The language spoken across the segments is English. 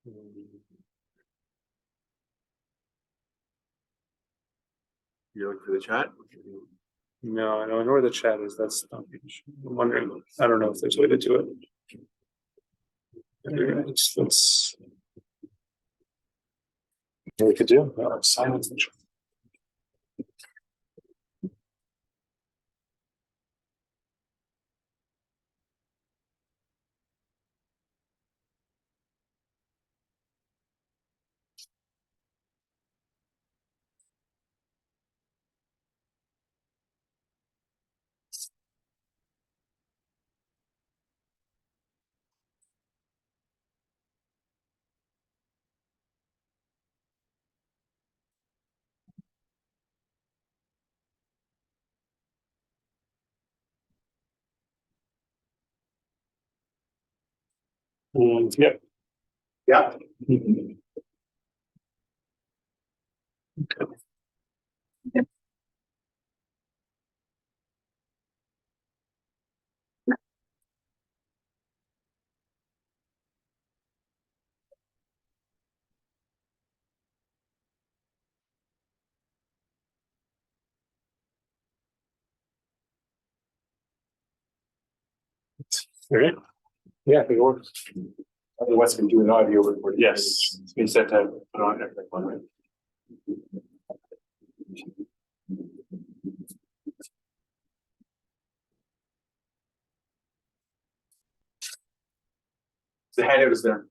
You're looking for the chat? No, I don't know where the chat is. That's not the issue. I'm wondering. I don't know if there's a way to do it. Let's we could do silence the chat. Yep. Yeah. Okay. Yeah, I think it works. Otherwise, we can do an audio recording. Yes. It's been set to put on every one, right? The handout is there.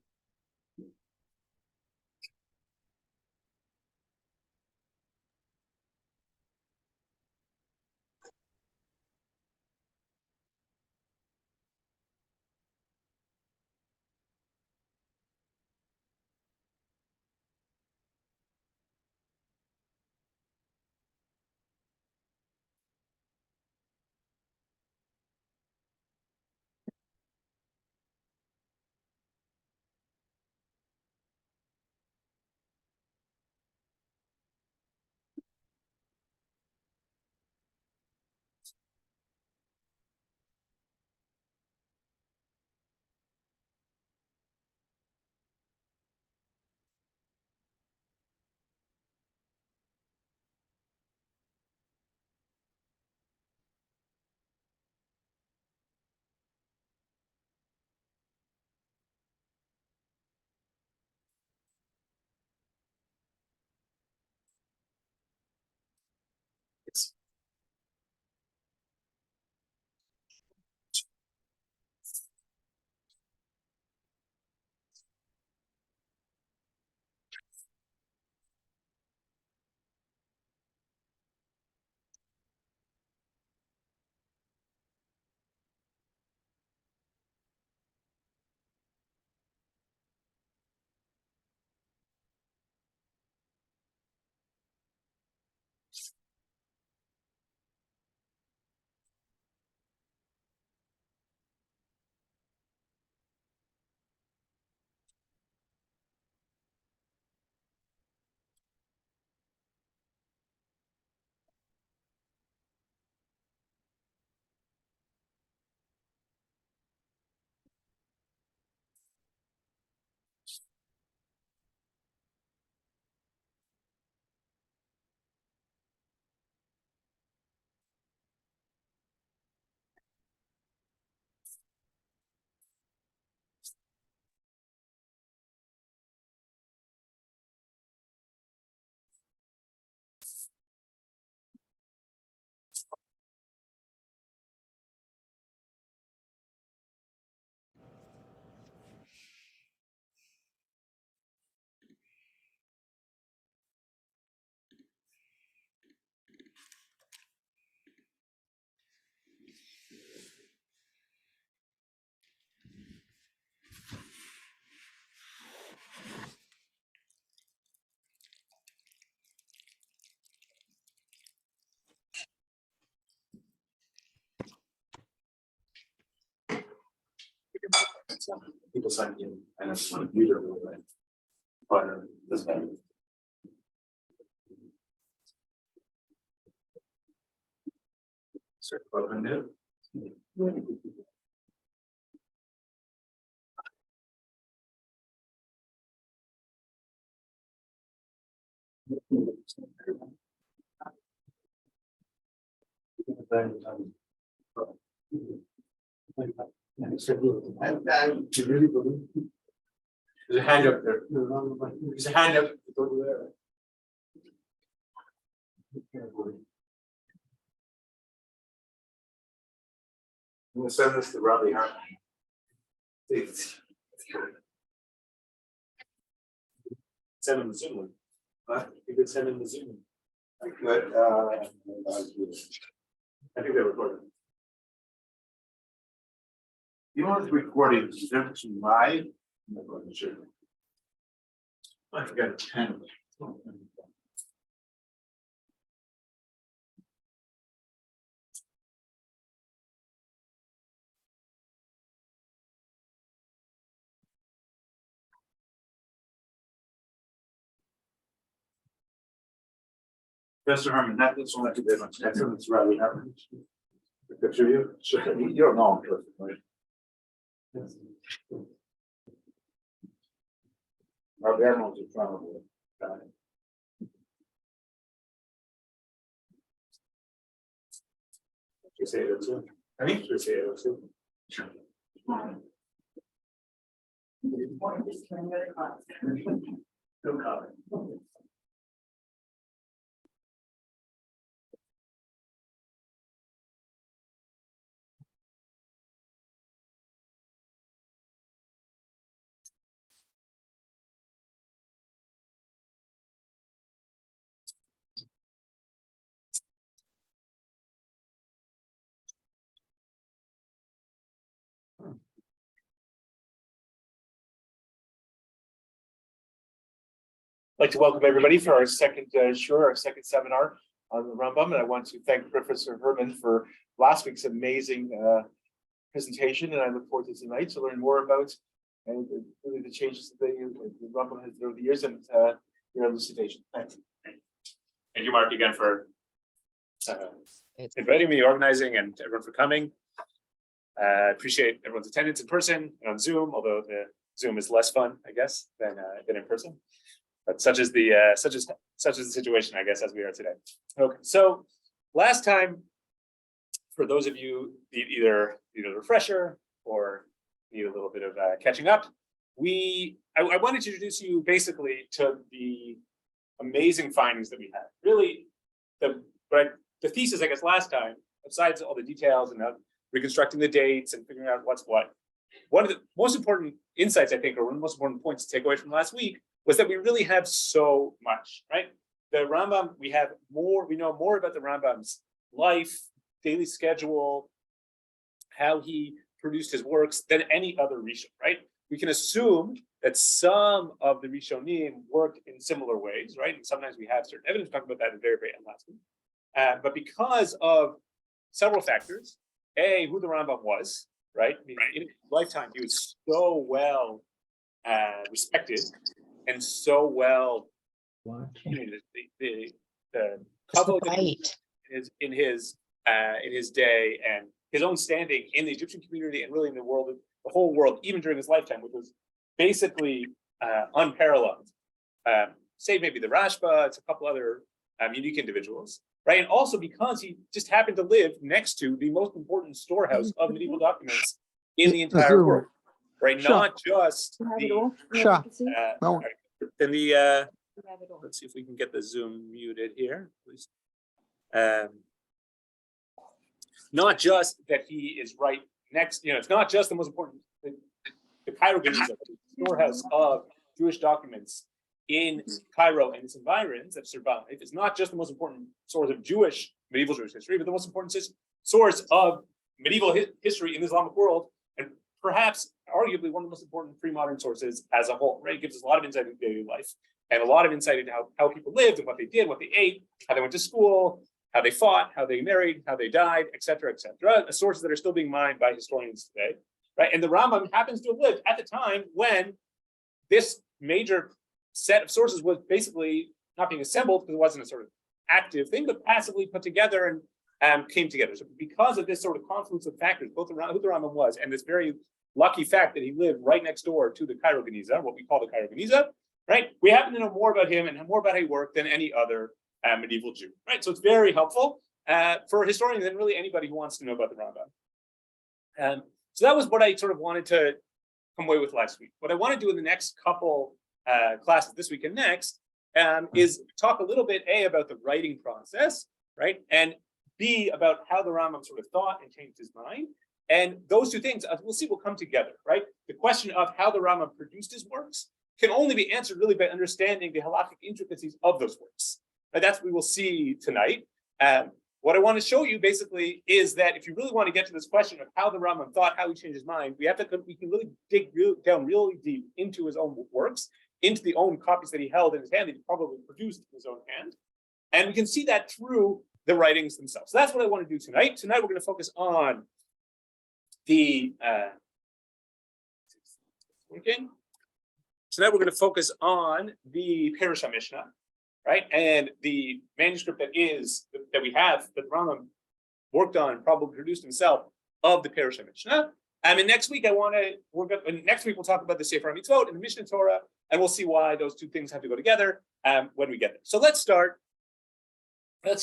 Yes. People sign in and I just want to mute it a little bit. But this guy. Start open it. You really believe? There's a hand up there. There's a hand up. Go there. I'm gonna send this to Robbie Hart. Send him the Zoom link. You could send him the Zoom. I could, I think they're recording. you know, this recording is actually live. I'm not quite sure. I forgot a pen. Mr. Herman, that looks like a difference. That's it's rather average. The picture of you, sure, you don't know him perfect, right? Yes. Our animals in front of you. You say it too. I think You say it too. sure. No comment. I'd like to welcome everybody for our second our second seminar on the Rambam, and I want to thank Professor Herman for last week's amazing presentation, and I look forward to tonight to learn more about and really the changes that the Rambam has done over the years and your elucidation. Thanks. Thank you, Mark, again for inviting me, organizing, and everyone for coming. Appreciate everyone's attendance in person and on Zoom, although the Zoom is less fun, I guess, than in person. But such is the situation, I guess, as we are today. Okay, so last time, for those of you either a refresher or need a little bit of catching up, I wanted to introduce you basically to the amazing findings that we had. Really, the thesis, I guess, last time, besides all the details and reconstructing the dates and figuring out what's what, one of the most important insights, I think, or one of the most important points to take away from last week was that we really have so much, right? The Rambam, we know more about the Rambam's life, daily schedule, how he produced his works than any other Rishon, right? We can assume that some of the Rishonim worked in similar ways, right? And sometimes we have certain evidence talking about that in the very, very end last week. But because of several factors, who the Rambam was, right? I mean, in his lifetime, he was so well respected and so well, the kavod in his day and his own standing in the Egyptian community and really in the world, the whole world, even during his lifetime, which was basically unparalleled. Save maybe the Rashba, it's a couple other unique individuals, right? And also because he just happened to live next to the most important storehouse of medieval documents in the entire world. Right, not just the. Let's see if we can get the Zoom muted here, please. Not just that he is right next. It's not just the most important. The Cairo Geniza, the storehouse of Jewish documents in Cairo and its environs that survive. It's not just the most important source of medieval Jewish history, but the most important source of medieval history in the Islamic world. Perhaps arguably one of the most important pre-modern sources as a whole, right? It gives us a lot of insight into daily life and a lot of insight into how people lived and what they did, what they ate, how they went to school, how they fought, how they married, how they died, et cetera, sources that are still being mined by historians today, right? And the Rambam happens to have lived at the time when this major set of sources was basically not being assembled because it wasn't a sort of active thing, but passively put together and came together. So because of this sort of confluence of factors, both around who the Rambam was and this very lucky fact that he lived right next door to the Cairo Geniza, what we call the Cairo Geniza, right? We happen to know more about him and more about how he worked than any other medieval Jew, right? So it's very helpful for historians and really anybody who wants to know about the Rambam. So that was what I sort of wanted to come away with last week. What I want to do in the next couple classes this week and next is talk a little bit about the writing process, right? And B, about how the Rambam sort of thought and changed his mind. And those two things, we'll see, will come together, right? The question of how the Rambam produced his works can only be answered really by understanding the halakhic intricacies of those works. Right? That's what we will see tonight. What I want to show you basically is that if you really want to get to this question of how the Rambam thought, how he changed his mind, we can really dig down really deep into his own works, into the own copies that he held in his hand that he probably produced in his own hand. And we can see that through the writings themselves. So that's what I want to do tonight. Tonight, we're going to focus on the Tonight, we're going to focus on the Perush HaMishnah, right? And the manuscript that we have, that Rambam worked on, probably produced himself, of the Perush HaMishnah. And next week, next week we'll talk about the Sefer HaMitzvot and the Mishnah Torah, and we'll see why those two things have to go together when we get there. So let's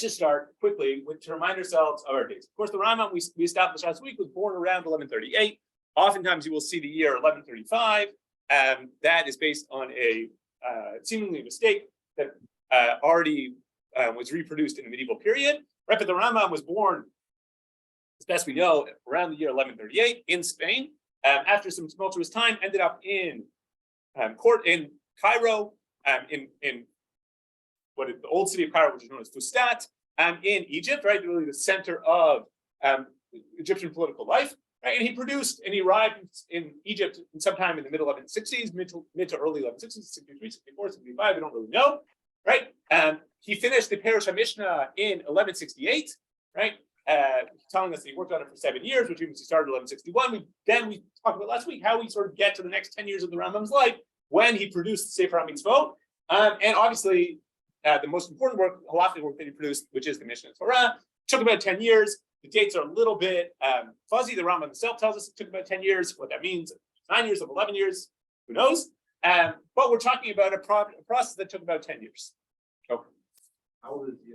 just start quickly to remind ourselves of our dates. Of course, the Rambam we established last week was born around 1138. Oftentimes, you will see the year 1135. That is based on a seemingly mistake that already was reproduced in the medieval period, right? But the Rambam was born, as best we know, around the year 1138 in Spain. After some tumultuous time, ended up in court in Cairo, in what is the old city of Cairo, which is known as Fustat, in Egypt, right? Really the center of Egyptian political life. Right? And he arrived in Egypt sometime in the middle 1160s, mid to early 1160s, 63, 64, 65, we don't really know, right? He finished the Perush HaMishnah in 1168, right? Telling us that he worked on it for 7 years, which means he started in 1161. We talked about last week how we sort of get to the next 10 years of the Rambam's life when he produced the Sefer HaMitzvot. And obviously, the most important work, halakhic work that he produced, which is the Mishnah Torah, took about 10 years. The dates are a little bit fuzzy. The Rambam himself tells us it took about 10 years. What that means, 9 years of 11 years, who knows? But we're talking about a process that took about 10 years. Okay. How old is he?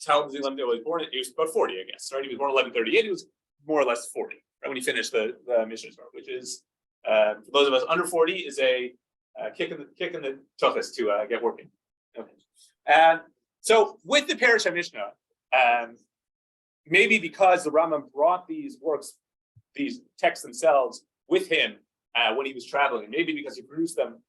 How old was he? He was born. He was about 40, I guess. Right? He was born in 1138. He was more or less 40, right, when he finished the Mishnah Torah, which is for those of us under 40 is a kick in the toughest to get working. Okay. So with the Perush HaMishnah, maybe because the Rambam brought these works, these texts themselves, with him when he was traveling, and maybe because he produced them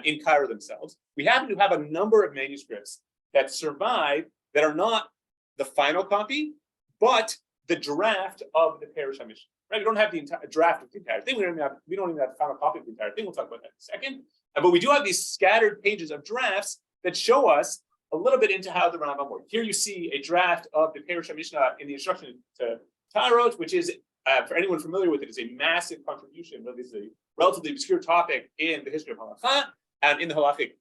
in Cairo themselves, we happen to have a number of manuscripts that survive that are not the final copy, but the draft of the Perush HaMishnah. Right? We don't have the entire draft of the entire thing. We don't even have the final copy of the entire thing. We'll talk about that in a second. But we do have these scattered pages of drafts that show us a little bit into how the Rambam worked. Here you see a draft of the Perush HaMishnah in the instruction to Tarot, which is, for anyone familiar with it, is a massive contribution. But this is a relatively obscure topic in the history of halakha and in the halakhic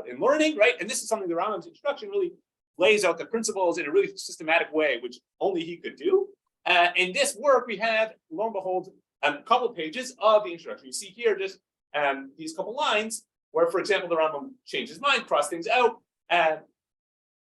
in learning, right? And this is something the Rambam's introduction really lays out the principles in a really systematic way, which only he could do. In this work, we have, lo and behold, a couple of pages of the introduction. You see here just these couple lines where, for example, the Rambam changed his mind, crossed things out.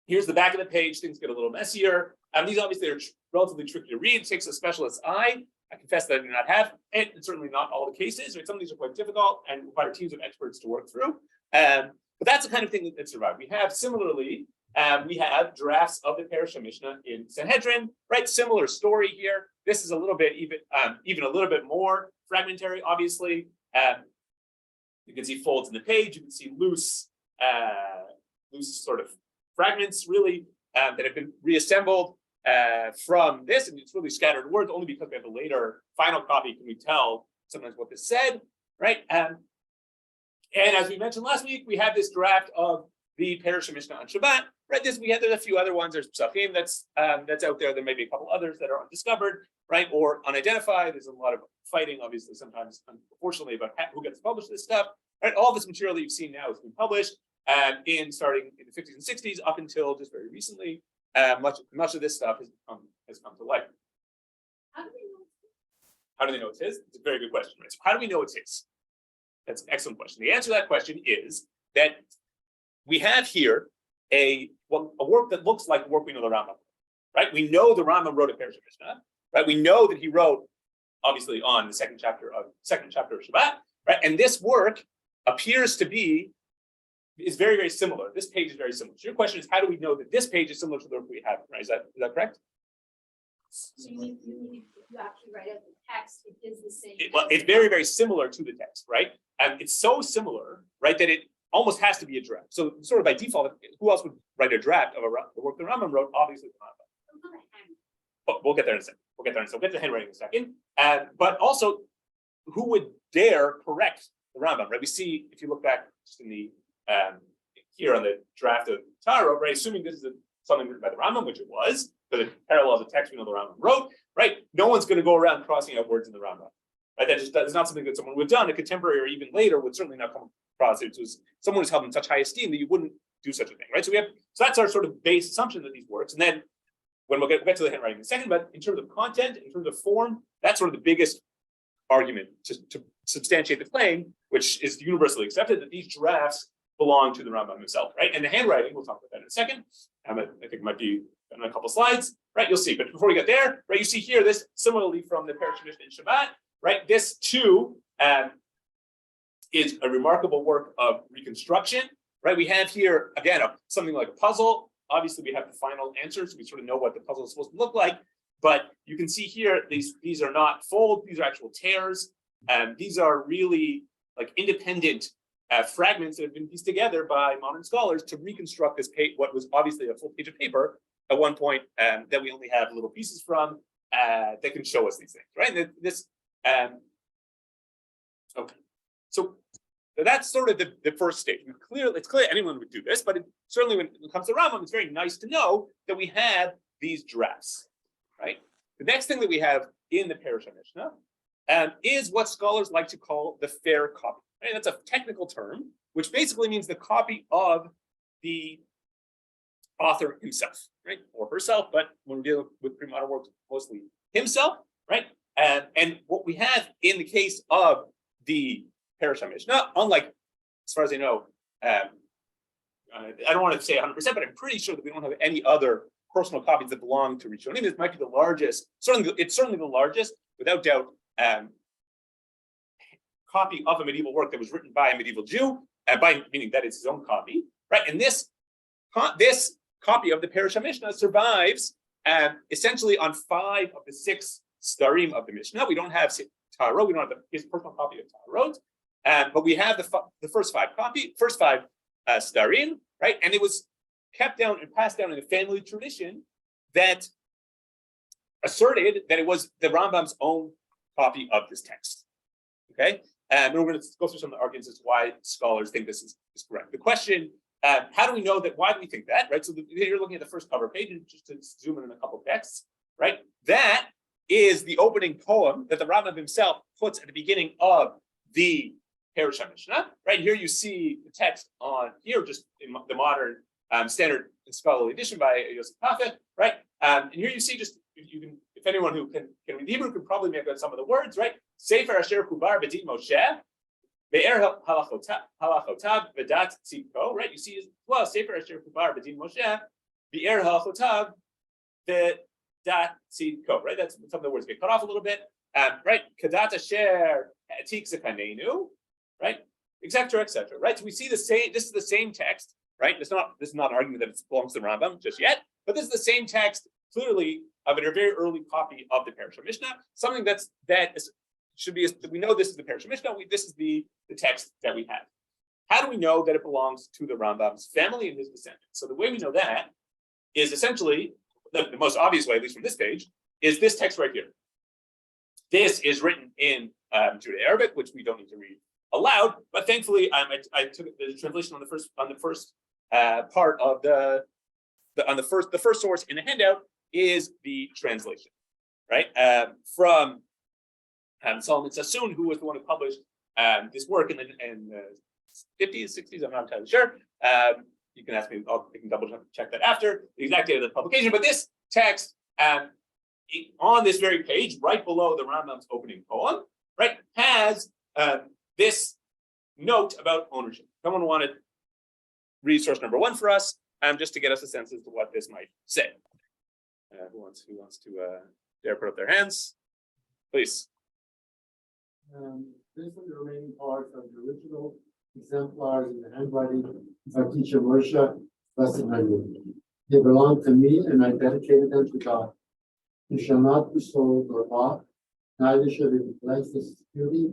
Here's the back of the page. Things get a little messier. These obviously are relatively tricky to read. It takes a specialist's eye. I confess that I do not have it, and certainly not all the cases. Right? Some of these are quite difficult and require teams of experts to work through. But that's the kind of thing that survived. We have similarly, we have drafts of the Perush HaMishnah in Sanhedrin. Right, similar story here. This is a little bit even a little bit more fragmentary. Obviously, you can see folds in the page. You can see loose sort of fragments, really, that have been reassembled from this, and it's really scattered words. Only because we have the later final copy can we tell sometimes what this said, right? And as we mentioned last week, we have this draft of the Perush HaMishnah on Shabbat, right? There's a few other ones. There's Psachim that's out there. There may be a couple others that are undiscovered, right, or unidentified. There's a lot of fighting, obviously, sometimes, unfortunately, about who gets to publish this stuff. Right? All this material that you've seen now has been published starting in the 50s and 60s up until just very recently. Much of this stuff has come to light. How do they know it's his? It's a very good question, right? So how do we know it's his? That's an excellent question. The answer to that question is that we have here a work that looks like the work we know the Rambam, right? We know the Rambam wrote a Parsha Mishnah, right? We know that he wrote, obviously, on the second chapter of Shabbat, right? And this work appears to be is very, very similar. This page is very similar. So your question is, how do we know that this page is similar to the work we have? Right? Is that correct? So you actually write out the text, it is the same. It's very, very similar to the text, right? And it's so similar, right, that it almost has to be a draft. So sort of by default, who else would write a draft of the work the Rambam wrote? Obviously the Rambam. But we'll get there in a second. We'll get to handwriting in a second. But also, who would dare correct the Rambam, right? We see, if you look back just in the here on the draft of Tara, right? Assuming this is something written by the Rambam, which it was, but it parallels the text we know the Rambam wrote, right? No one's going to go around crossing out words in the Rambam, right? That is not something that someone would have done. A contemporary or even later would certainly not come across it. It was someone who's held in such high esteem that you wouldn't do such a thing, right? So that's our sort of base assumption that these works, and then when we'll get to the handwriting in a second, but in terms of content, in terms of form, that's sort of the biggest argument to substantiate the claim, which is universally accepted, that these drafts belong to the Rambam himself, right? And the handwriting, we'll talk about that in a second. I think it might be in a couple slides, right? You'll see. But before we get there, right, you see here this similarly from the Parsha Mishnah in Shabbat, right? This too is a remarkable work of reconstruction, right? We have here again something like a puzzle. Obviously, we have the final answers. We sort of know what the puzzle is supposed to look like, but you can see here these are not folds; these are actual tears, and these are really like independent fragments that have been pieced together by modern scholars to reconstruct this page, what was obviously a full page of paper at one point that we only have little pieces from that can show us these things, right? And okay, so that's sort of the first stage. It's clear anyone would do this, but certainly when it comes to Rambam, it's very nice to know that we have these drafts, right? The next thing that we have in the Parsha Mishnah is what scholars like to call the fair copy. Right? That's a technical term, which basically means the copy of the author himself, right, or herself. But when we're dealing with pre-modern works, mostly himself, right? And what we have in the case of the Parsha Mishnah, unlike, as far as I know, I don't want to say 100%, but I'm pretty sure that we don't have any other personal copies that belong to Rishonim. This might be the largest. It's certainly the largest, without doubt. Copy of a medieval work that was written by a medieval Jew, by meaning that it's his own copy, right? And this copy of the Parsha Mishnah survives essentially on 5 of the 6 starim of the Mishnah. We don't have Tarot, we don't have his personal copy of Tarot, but we have the first 5 starim, right? And it was kept down and passed down in a family tradition that asserted that it was the Rambam's own copy of this text. Okay, and we're going to go through some of the arguments as to why scholars think this is correct. The question, how do we know that? Why do we think that? Right. So you're looking at the first cover page, and just to zoom in a couple of texts. Right. That is the opening poem that the Rambam himself puts at the beginning of the Parsha Mishnah. Right here, you see the text on here, just in the modern standard and scholarly edition by Yosef Kafeh. Right. And here you see just you can. If anyone who can read Hebrew can probably make out some of the words, right? Sefer Asher Kubar B'Din Moshe, Be'er Halachotav V'Dat Tzidko, right? You see as well, Sefer Asher Kubar B'Din Moshe, Be'er Halachotav V'Dat Tzidko, right? That's some of the words get cut off a little bit, right? Kadat Asher Atik Zekanenu, right? Etc. Etc. Right? So we see the same. This is the same text, right? This is not an argument that it belongs to the Rambam just yet, but this is the same text, clearly of a very early copy of the Parsha Mishnah, something should be. We know this is the Parsha Mishnah. This is the text that we have. How do we know that it belongs to the Rambam's family and his descendants? So the way we know that is essentially the most obvious way, at least from this page, is this text right here. This is written in Judeo-Arabic, which we don't need to read aloud, but thankfully I took the translation on the first part of the first source in the handout is the translation, right? From Solomon Sassoon, who was the one who published this work in the 50s, 60s, I'm not entirely sure. You can ask me, I can double check that after the exact date of the publication. But this text on this very page, right below the Rambam's opening poem, right, has this note about ownership. Someone wanted to read source number 1 for us, just to get us a sense as to what this might say. Who wants to dare put up their hands? Please. Based on the remaining parts of the original exemplars in the handwriting of our teacher Moshe, blessed memory. They belong to me, and I dedicated them to God. They shall not be sold or bought, neither shall they be placed as security,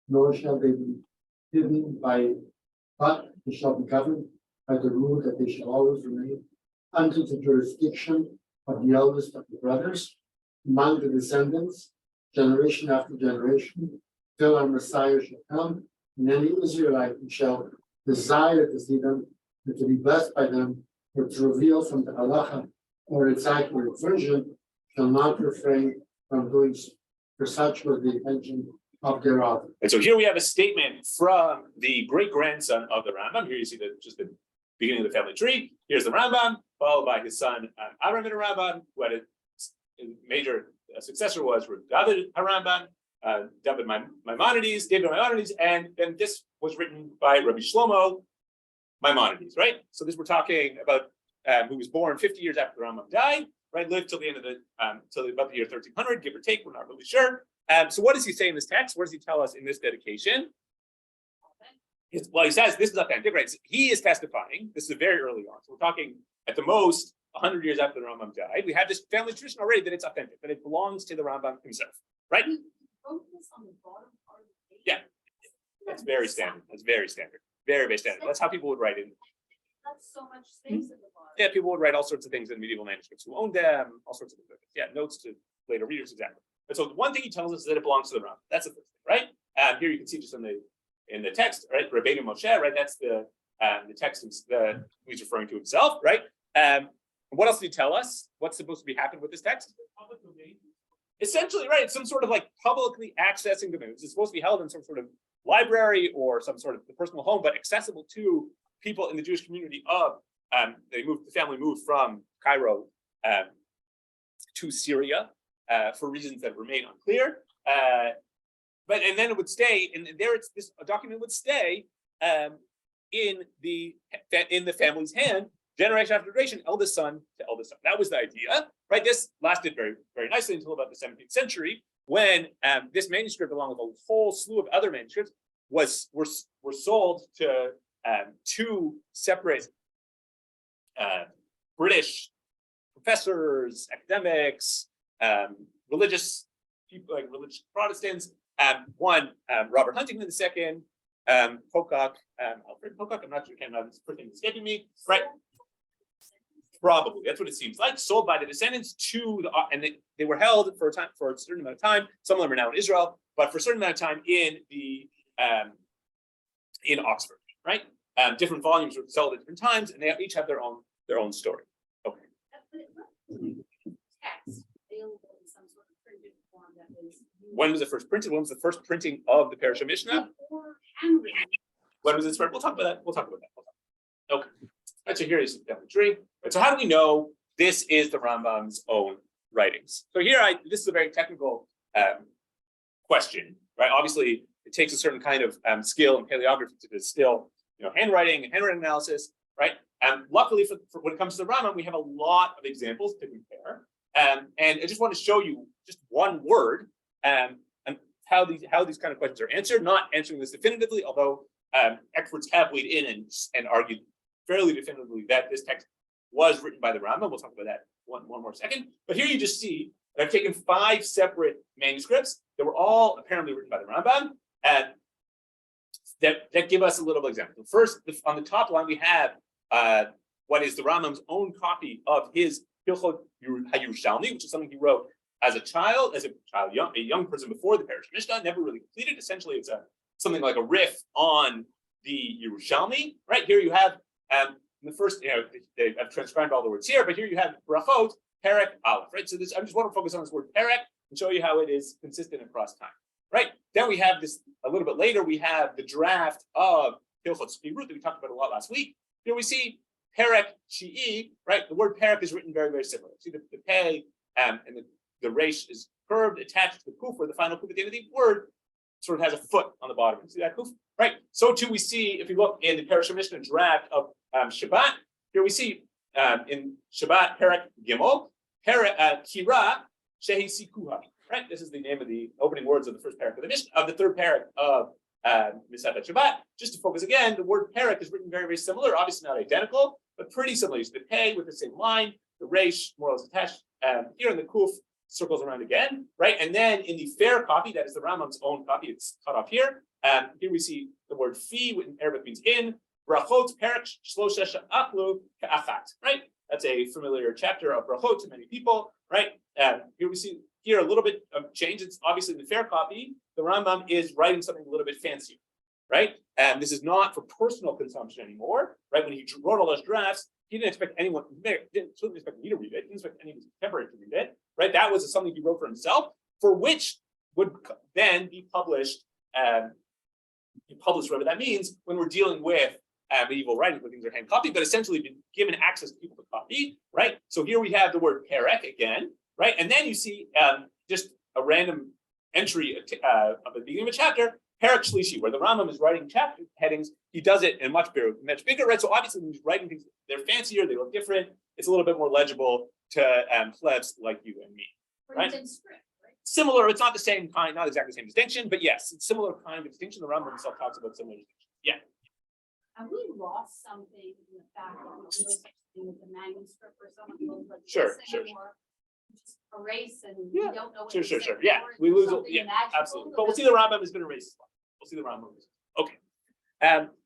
nor shall they be given but they shall be governed by the rule that they shall always remain under the jurisdiction of the eldest of the brothers, among the descendants, generation after generation, till our Messiah shall come, and any Israelite who shall desire to see them and to be blessed by them, or to reveal from the halacha or its accurate version, shall not refrain from doing so, for such was the intention of their author. And so here we have a statement from the great-grandson of the Rambam. Here you see just the beginning of the family tree. Here's the Rambam, followed by his son Avraham ben Rambam, who had a major successor was David Rambam, David Maimonides, and then this was written by Rabbi Shlomo Maimonides, right? So this we're talking about who was born 50 years after the Rambam died, right? Lived till the end of till about the year 1300, give or take. We're not really sure. So what does he say in this text? What does he tell us in this dedication? Well, he says this is authentic, right? So he is testifying. This is very early on. So we're talking at the most 100 years after the Rambam died. We have this family tradition already that it's authentic, that it belongs to the Rambam himself, right? Yeah, that's very standard. That's very standard. Very, very standard. That's how people would write it. That's so much space at the bottom. Yeah, people would write all sorts of things in medieval manuscripts. Who owned them? All sorts of things. Yeah, notes to later readers, exactly. And so the one thing he tells us is that it belongs to the Rambam. That's the first thing, right? Here you can see just in the text, right? Rabbeinu Moshe, right? That's the text he's referring to himself, right? What else did he tell us? What's supposed to be happening with this text? Essentially, right? It's some sort of like publicly accessing domain. It's supposed to be held in some sort of library or some sort of personal home, but accessible to people in the Jewish community of the family moved from Cairo to Syria for reasons that remain unclear. And then it would stay, and there this document would stay in the family's hand, generation after generation, eldest son to eldest son. That was the idea, right? This lasted very, very nicely until about the 17th century, when this manuscript, along with a whole slew of other manuscripts, were sold to 2 separate British professors, academics, religious people, like religious Protestants. One, Robert Huntington II, Pocock, Alfred Pocock. I'm not sure, this person escaping me, right? Probably, that's what it seems like. Sold by the descendants to and they were held for a certain amount of time. Some of them are now in Israel, but for a certain amount of time in Oxford, right? Different volumes were sold at different times, and they each have their own story. Okay. Text available in some sort of printed form that was. When was it first printed? When was the first printing of the Parashah Mishnah? Or handwritten. When was it first? We'll talk about that. Okay. Right, so here is the family tree. Right, so how do we know this is the Rambam's own writings? So here, this is a very technical question, right? Obviously, it takes a certain kind of skill in paleography to distill, handwriting and handwriting analysis, right? Luckily, for when it comes to the Rambam, we have a lot of examples to compare. And I just want to show you just one word and how these kind of questions are answered. Not answering this definitively, although experts have weighed in and argued fairly definitively that this text was written by the Rambam. We'll talk about that one more second. But here you just see that I've taken 5 separate manuscripts that were all apparently written by the Rambam, and that give us a little example. First, on the top line, we have what is the Rambam's own copy of his Hilchot HaYerushalmi, which is something he wrote as a young person before the Parashah Mishnah, never really completed. Essentially, it's something like a riff on the Yerushalmi. Right here, you have the first. I've transcribed all the words here, but here you have Brachot, Perek, Aleph. Right. So I just want to focus on this word Perek and show you how it is consistent across time. Right. Then we have this a little bit later. We have the draft of Hilchot Spirut that we talked about a lot last week. Here we see Perek Shi'i. Right. The word Perek is written very, very similar. See the Pei and the resh is curved, attached to the kuf, or the final kuf at the end of the word. sort of has a foot on the bottom. See that, Kuf? Right. So too we see, if you look in the Parashah Mishnah draft of Shabbat, here we see in Shabbat Perek Gimel, Kira Shehi Sikuha. Right. This is the name of the opening words of the first parak of the Mishnah, of the third parak of Masechet Shabbat. Just to focus again, the word parak is written very, very similar, obviously not identical, but pretty similar. It's the pei with the same line, the resh more or less attached here, in the kuf circles around again, right? And then in the fair copy, that is the Rambam's own copy, it's cut off here. Here we see the word fi, which in Arabic means in. Brachot perek shlosha she'achlu ke'achat, right? That's a familiar chapter of brachot to many people, right? Here we see here a little bit of change. It's obviously in the fair copy, the Rambam is writing something a little bit fancier, right? And this is not for personal consumption anymore, right? When he wrote all those drafts, he didn't expect anyone, didn't certainly expect me to read it, didn't expect any of his contemporaries to read it, right? That was something he wrote for himself, for which would then be published, whatever that means, when we're dealing with medieval writings, where things are hand copied, but essentially been given access to people to copy, right? So here we have the word perek again, right? And then you see just a random entry of the beginning of a chapter, Perek Shlishi, where the Rambam is writing chapter headings. He does it in much bigger, right? So obviously when he's writing things, they're fancier, they look different. It's a little bit more legible to plebs like you and me, right? Script, right? Similar, it's not the same kind, not exactly the same distinction, but yes, it's similar kind of distinction. The Rambam himself talks about similar distinction. Yeah. Have we lost something in the fact that we do something with the manuscript or someone goes like Sure, this sure. anymore? Just erase and Yeah. we don't know what Sure. it said Yeah, before, we it's lose it. something Yeah, magical absolutely. that But we'll see the doesn't- Rambam has been erased. We'll see the Rambam. Okay.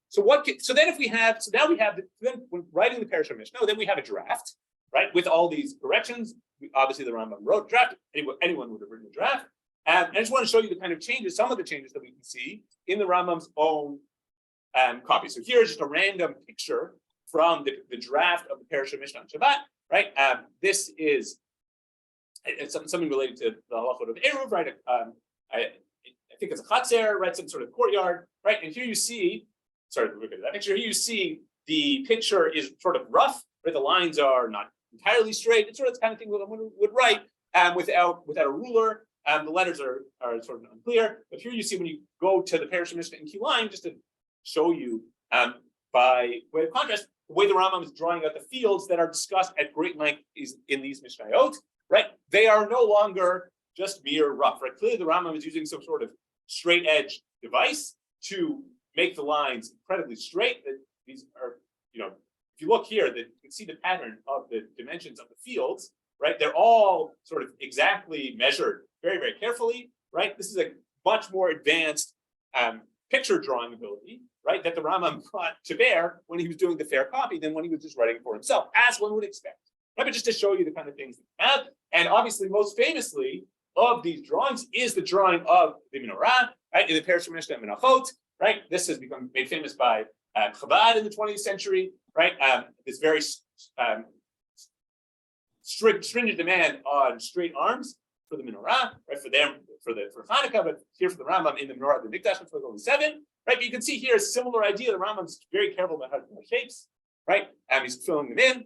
So then if we have, so now we have, then when writing the Parashah Mishnah, then we have a draft, right? With all these corrections. Obviously the Rambam wrote draft. Anyone would have written a draft. And I just want to show you the kind of changes, some of the changes that we can see in the Rambam's own copy. So here's just a random picture from the draft of the Parashah Mishnah on Shabbat, right? This is it's something related to the halachot of Eruv, right? I think it's a chatzer, right? Some sort of courtyard, right? And here you see, sorry, look at that picture. Here you see the picture is sort of rough, right? The lines are not entirely straight. It's sort of the kind of thing that one would write without a ruler. The letters are sort of unclear. But here you see when you go to the Parashah Mishnah in Kilayim, just to show you by way of contrast, the way the Rambam is drawing out the fields that are discussed at great length is in these Mishnayot, right? They are no longer just mere rough, right? Clearly the Rambam is using some sort of straight edge device to make the lines incredibly straight. That these are, if you look here, that you can see the pattern of the dimensions of the fields, right? They're all sort of exactly measured very, very carefully, right? This is a much more advanced picture drawing ability, right? That the Rambam brought to bear when he was doing the fair copy than when he was just writing for himself, as one would expect. Right? But just to show you the kind of things that we have, and obviously most famously of these drawings is the drawing of the menorah, right? In the Parashah Mishnah Menachot, right? This has become made famous by Chabad in the 20th century, right? This very stringent demand on straight arms for the menorah, right? For Hanukkah, but here for the Rambam in the menorah of the Mikdash, which was only 7, right? But you can see here a similar idea. The Rambam's very careful about how to draw shapes, right? He's filling them in.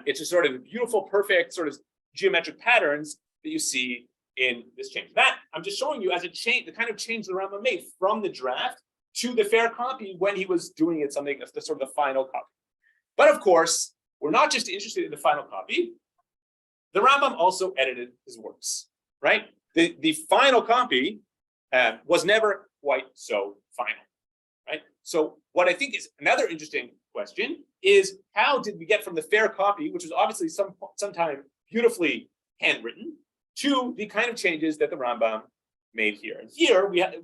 It's a sort of beautiful, perfect sort of geometric patterns that you see in this change. That I'm just showing you as a change, the kind of change the Rambam made from the draft to the fair copy when he was doing it something of the sort of the final copy. But of course, we're not just interested in the final copy. The Rambam also edited his works, right? The final copy was never quite so final, right? So what I think is another interesting question is, how did we get from the fair copy, which was obviously sometime beautifully handwritten, to the kind of changes that the Rambam made here? And here we have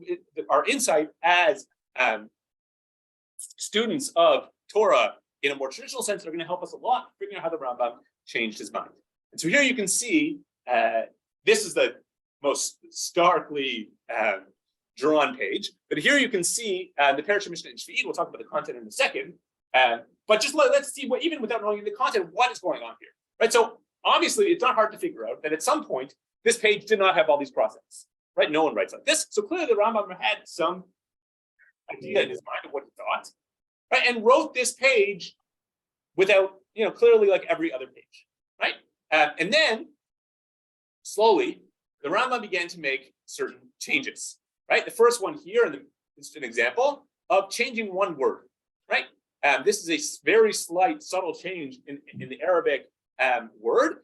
our insight as students of Torah in a more traditional sense are going to help us a lot figuring out how the Rambam changed his mind. And so here you can see, this is the most starkly drawn page, but here you can see the Parashah Mishnah in Shvi'it. We'll talk about the content in a second, but just let's see what, even without knowing the content, what is going on here, right? So obviously it's not hard to figure out that at some point this page did not have all these processes, right? No one writes like this, so clearly the Rambam had some idea in his mind of what he thought, right? And wrote this page without, clearly like every other page, right? And then slowly the Rambam began to make certain changes, right? The first one here, this is an example of changing one word, right? This is a very slight, subtle change in the Arabic word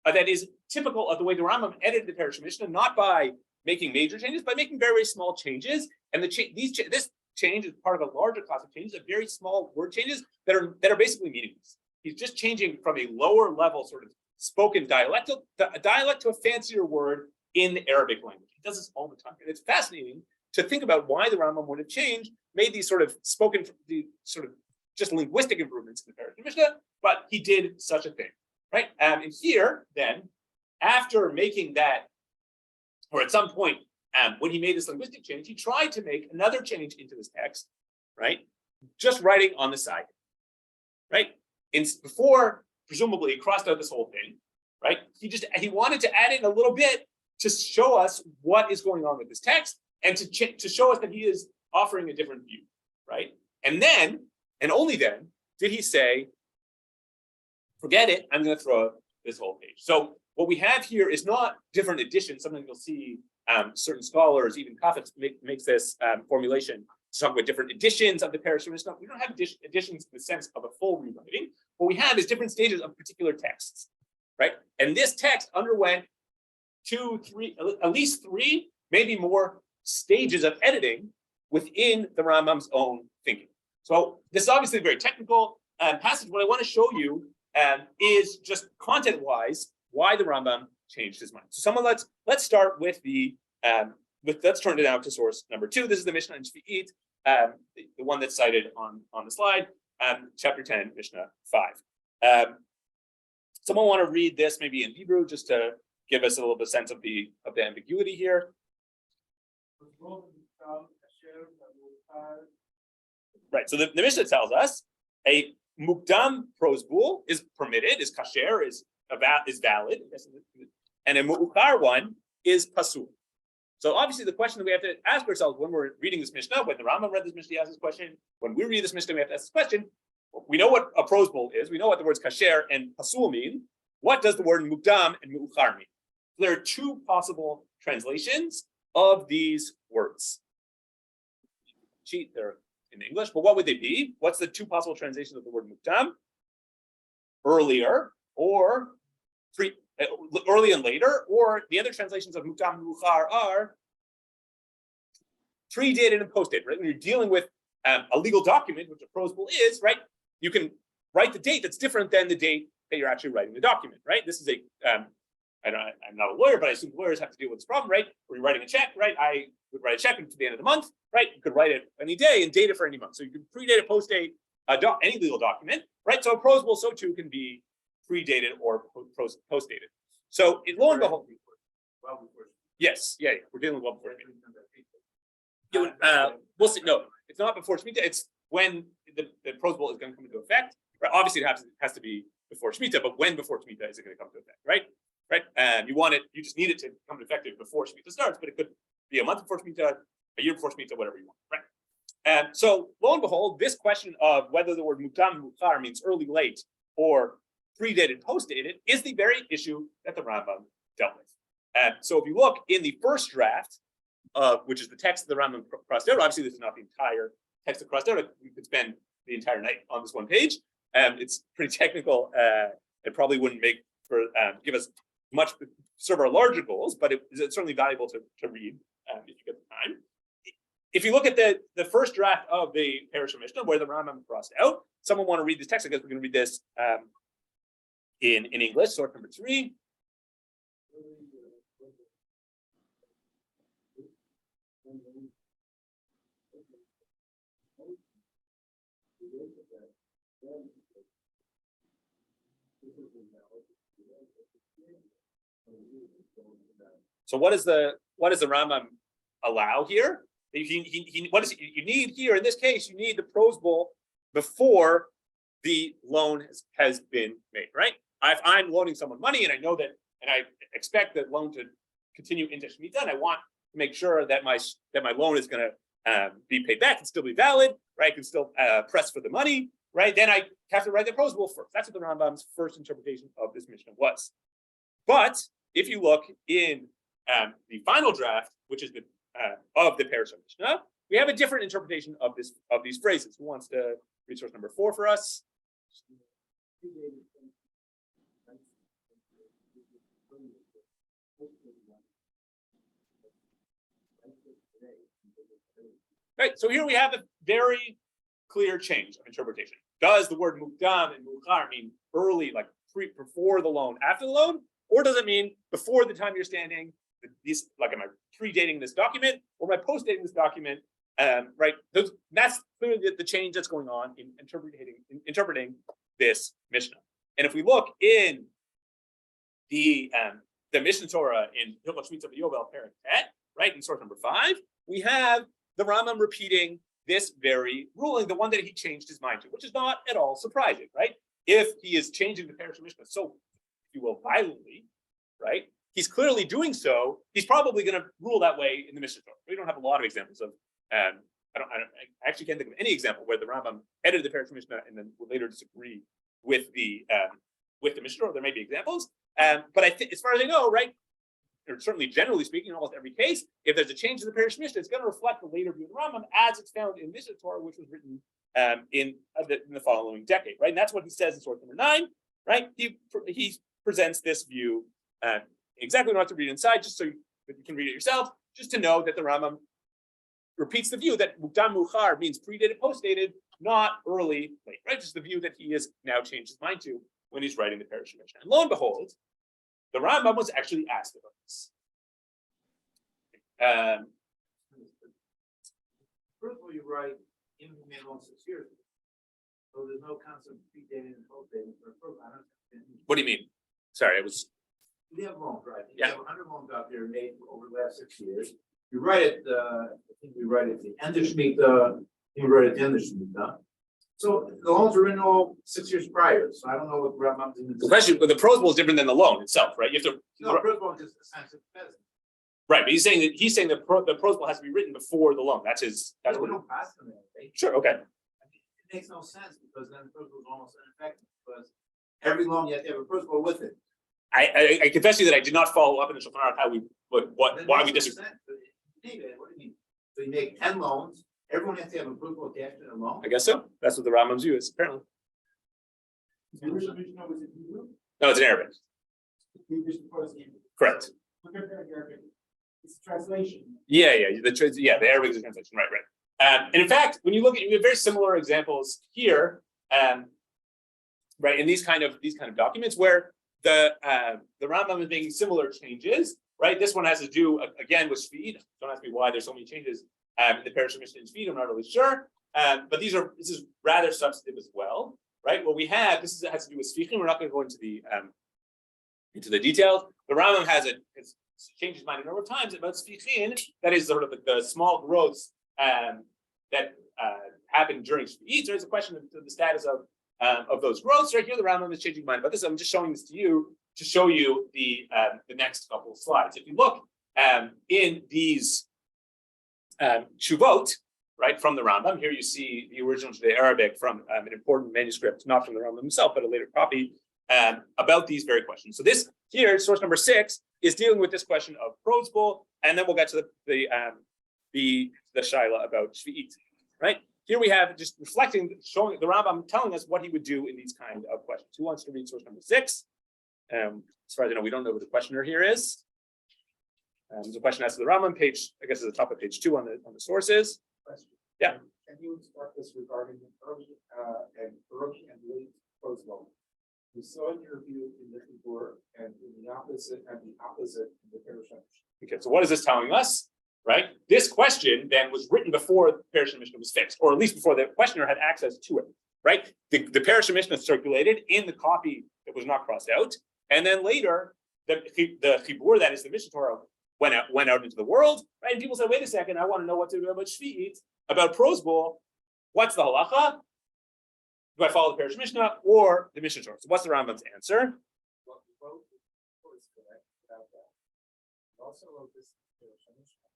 that is typical of the way the Rambam edited the Parsha Mishnah, not by making major changes, by making very small changes. And this change is part of a larger class of changes, of very small word changes that are basically meaningless. He's just changing from a lower level sort of spoken dialect to a fancier word in the Arabic language. He does this all the time. And it's fascinating to think about why the Rambam would have changed, made these sort of just linguistic improvements in the Parsha Mishnah, but he did such a thing, right? And here, then, after making that, or at some point, when he made this linguistic change, he tried to make another change into this text, right? Just writing on the side, right? Before, presumably, he crossed out this whole thing, right? He wanted to add in a little bit to show us what is going on with this text and to show us that he is offering a different view, right? And then, and only then, did he say, forget it, I'm going to throw out this whole page. So what we have here is not different additions, something you'll see certain scholars, even Kafetz makes this formulation to talk about different editions of the Parsha Mishnah. We don't have editions in the sense of a full rewriting. What we have is different stages of particular texts, right? And this text underwent 2, 3, at least 3, maybe more stages of editing within the Rambam's own thinking. So this is obviously a very technical passage. What I want to show you is just content-wise why the Rambam changed his mind. So let's start with let's turn it out to source number 2. This is the Mishnah in Shvi'it, the one that's cited on the slide, chapter 10, Mishnah 5. Someone want to read this maybe in Hebrew just to give us a little bit of sense of the ambiguity here. Right. So the Mishnah tells us a mukdam prosbul is permitted, is kasher, is valid, and a mu'ukar one is pasul. So obviously the question that we have to ask ourselves when we're reading this Mishnah, when the Rambam read this Mishnah, he asked this question. When we read this Mishnah, we have to ask this question. We know what a prosbul is. We know what the words kasher and pasul mean. What does the word mukdam and mu'ukar mean? There are 2 possible translations of these words. They're in English, but what would they be? What's the 2 possible translations of the word mukdam? Earlier, or early and later, or the other translations of mukdam and mu'ukar are predated and postdated, right? When you're dealing with a legal document, which a prosbul is, right? You can write the date that's different than the date that you're actually writing the document, right? This is I'm not a lawyer, but I assume lawyers have to deal with this problem, right? Where you're writing a check, right? I would write a check to the end of the month, right? You could write it any day and date it for any month. So you can predate or postdate any legal document, right? So a prosbul, so too, can be predated or postdated. So lo and behold, yes, yeah, we're dealing with well before Shemitah. We'll see. No, it's not before Shemitah. It's when the prosbul is going to come into effect. Right? Obviously, it has to be before Shemitah, but when before Shemitah is it going to come into effect? Right? Right. You just need it to come into effect before Shemitah starts, but it could be a month before Shemitah, a year before Shemitah, whatever you want. Right. So lo and behold, this question of whether the word mukdam mu'ukar means early, late, or predated, postdated is the very issue that the Rambam dealt with. So if you look in the first draft, which is the text of the Rambam crossed out, obviously this is not the entire text that crossed out. We could spend the entire night on this one page. It's pretty technical. It probably wouldn't give us much, serve our larger goals, but it's certainly valuable to read if you get the time. If you look at the first draft of the Parsha Mishnah, where the Rambam crossed out, someone want to read this text? I guess we're going to read this in English, source number 3. So what does the Rambam allow here? You need here in this case? You need the prosbul before the loan has been made, right? If I'm loaning someone money and I know that, and I expect that loan to continue into Shemitah, and I want to make sure that my loan is going to be paid back and still be valid, right? I can still press for the money, right? Then I have to write the prosbul first. That's what the Rambam's first interpretation of this Mishnah was. But if you look in the final draft, which is the of the Parashah Mishnah, we have a different interpretation of these phrases. Who wants to read source number 4 for us? Right, so here we have a very clear change of interpretation. Does the word mukdam and mukhar mean early, like before the loan, after the loan, or does it mean before the time you're standing? These, like, am I predating this document or am I postdating this document? Right, that's clearly the change that's going on in interpreting this Mishnah. And if we look in the Mishnah Torah in Hilchot Shmita V'Yovel Perek Tet, right, in source number 5, we have the Rambam repeating this very ruling, the one that he changed his mind to, which is not at all surprising, right? If he is changing the Parashah Mishnah so, if you will, violently, right? He's clearly doing so. He's probably going to rule that way in the Mishnah Torah. We don't have a lot of examples of. I actually can't think of any example where the Rambam edited the Parashah Mishnah and then would later disagree with the Mishnah Torah. There may be examples, but I think, as far as I know, right, or certainly generally speaking, in almost every case, if there's a change in the Parashah Mishnah, it's going to reflect the later view of the Rambam as it's found in Mishnah Torah, which was written in the following decade, right? And that's what he says in source number 9, right? He presents this view exactly what I have to read inside, just so you can read it yourself, just to know that the Rambam repeats the view that mukdam mukhar means predated, postdated, not early, late, right? Just the view that he has now changed his mind to when he's writing the Parashah Mishnah. And lo and behold, the Rambam was actually asked about this. First of all, you write in the middle of 6 years. So there's no concept of predating and postdating for a program. What do you mean? Sorry, I was. We have loans, right? You Yeah. have 100 loans out there made over the last 6 years. You write it, I think we write it at the end of Shemitah, you write it at the end of Shemitah. So the loans were written all 6 years prior. So I don't know what Rambam did. The question, but the prosbul is different than the loan itself, right? You have to. No, first of all, just a sense of pheasant. Right, but he's saying the prosbul has to be written before the loan. That's his. That's We what. don't pass them anything. Sure. Okay. I mean, it makes no sense because then the first one is almost ineffective because every loan you have to have a principal with it. I confess to you that I did not follow up in the Shulchan Aruch how we why we disagree. What do you mean? So you make 10 loans, everyone has to have a principal attached to the loan? I guess so. That's what the Rambam's view is apparently. The original Mishnah was in Hebrew. No, it's in Arabic. The English was in Hebrew. Correct. Look at the Arabic. It's a translation. Yeah. The Arabic is a translation. Right. And in fact, when you look at, we have very similar examples here, right, in these kind of documents where the Rambam is making similar changes. Right, this one has to do again with Shvi'it. Don't ask me why there's so many changes in the Parashah Mishnah and Shvi'it. I'm not really sure, but this is rather substantive as well. Right, what we have has to do with Sfichim. We're not going to go into the details. The Rambam has changed his mind a number of times about Sfichim. That is sort of the small growths that happen during Shvi'it. So it's a question of the status of those growths. Right here, the Rambam is changing his mind about this. I'm just showing this to you to show you the next couple of slides. If you look in these Shuvot, right, from the Rambam, here you see the original to the Arabic from an important manuscript, not from the Rambam himself, but a later copy, about these very questions. So this here, source number 6, is dealing with this question of prosbul, and then we'll get to the shaila about Shvi'it, right? Here we have just reflecting, showing the Rambam telling us what he would do in these kind of questions. Who wants to read source number 6? As far as I know, we don't know who the questioner here is. There's a question asked to the Rambam, page, I guess, at the top of page 2 on the sources. Question. Yeah. Can you instruct us regarding the early and late prosbul? We saw in your view in the Hebrew and in the opposite in the Parashah. Okay, so what is this telling us? Right? This question then was written before the Parashah Mishnah was fixed, or at least before the questioner had access to it. Right? The Parashah Mishnah circulated in the copy that was not crossed out, and then later the Chibur, that is the Mishnah Torah, went out into the world, right? And people said, "Wait a second, I want to know what to do about Shvi'it, about prosbul. What's the halacha? Do I follow the Parashah Mishnah or the Mishnah Torah?" So what's the Rambam's answer? Well, both is correct about that. We also wrote this Parashah Mishnah.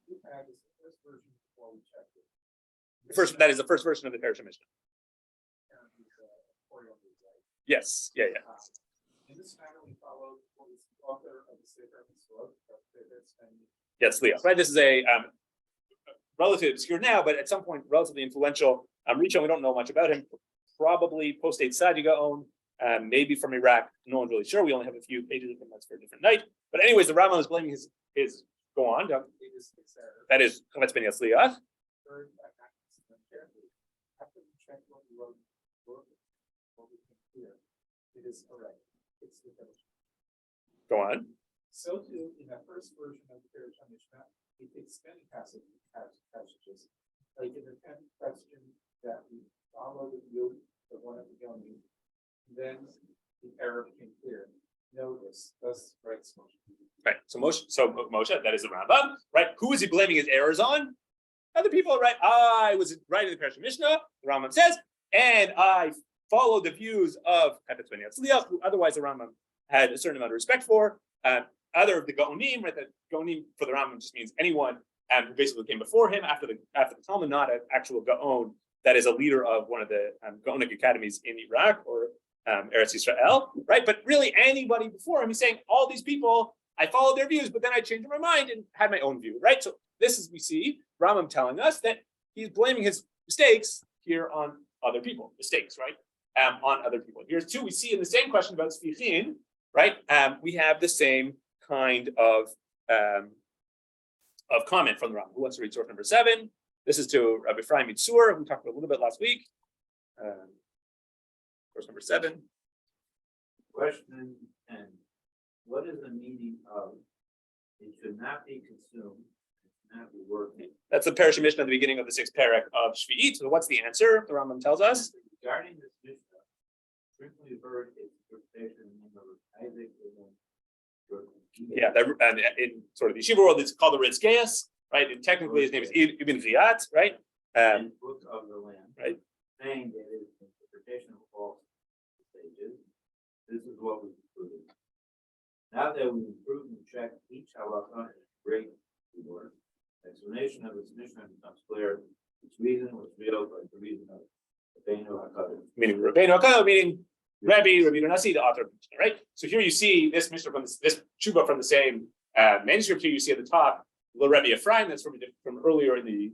You had this the first version before we checked it. That is the first version of the Parashah Mishnah. Yes. Yeah. In this matter, we followed what was the author of the Sefer Mitzvot, and Yatzliach, right? This is a relatively obscure now, but at some point relatively influential. Rishon, we don't know much about him. Probably post-date Sadi Gaon, maybe from Iraq. No one's really sure. We only have a few pages of him. That's for a different night. But anyways, the Rambam is blaming his go on. That is Chametz ben Yatzliach. After we check what you wrote, what we can clear, it is correct. It's the finish. Go on. So too, in that first version of the Parish Mishnah, it takes many passages, like in the 10th question that we follow the view of one of the Yoni, then the error became clear. Know this, thus writes Moshe. Right. So Moshe, that is the Rambam, right? Who is he blaming his errors on? Other people, right? I was writing the Parish Mishnah, the Rambam says, and I followed the views of Chametz ben Yatzliach, who otherwise the Rambam had a certain amount of respect for. Other of the Gaonim, right? The Gaonim for the Rambam just means anyone who basically came before him after the Talmud, not an actual Gaon that is a leader of one of the Gaonic academies in Iraq or Eretz Yisrael, right? But really anybody before him, he's saying all these people, I followed their views, but then I changed my mind and had my own view, right? So this is, we see Rambam telling us that he's blaming his mistakes here on other people, mistakes, right? On other people. Here's two, we see in the same question about Sfichin, right? We have the same kind of comment from the Rambam. Who wants to read source number 7? This is to Rabbi Ephraim Yitzur, who we talked about a little bit last week. Source number 7. Question 10. What is the meaning of it should not be consumed, it should not be working? That's the Parish Mishnah at the beginning of the 6th parak of Shvi'it. So what's the answer? The Rambam tells us. Regarding this Mishnah, frequently heard its interpretation of Isaac. Yeah, and in sort of the Yeshiva world, it's called the Ritzkeas, right? And technically, his name is Ibn Riyat, right? And book of the land, right? Saying that it is interpretation of all stages. This is what we concluded. Now that we improved and checked each halacha in great reward, explanation of its mission becomes clear. Its reason was revealed by the reason of Rabbeinu HaKadosh. Meaning Rabbeinu HaKadosh, meaning Rabbi Nasi, the author of the Mishnah, right? So here you see this Mishnah from this Tshuva from the same manuscript. Here you see at the top, the Rabbi Ephraim, that's from earlier in the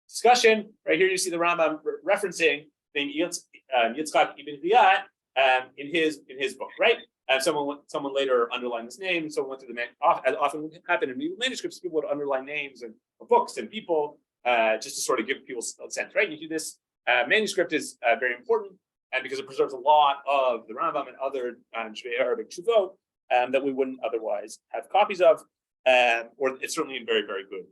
discussion. Right here you see the Rambam referencing the Yitzchak ibn Riyat in his book, right? Someone later underlined this name. Someone went through as often would happen in medieval manuscripts, people would underline names and books and people just to sort of give people a sense, right? You see this manuscript is very important. And because it preserves a lot of the Rambam and other Shvei Arabic Shuvot that we wouldn't otherwise have copies of, or it's certainly in very, very good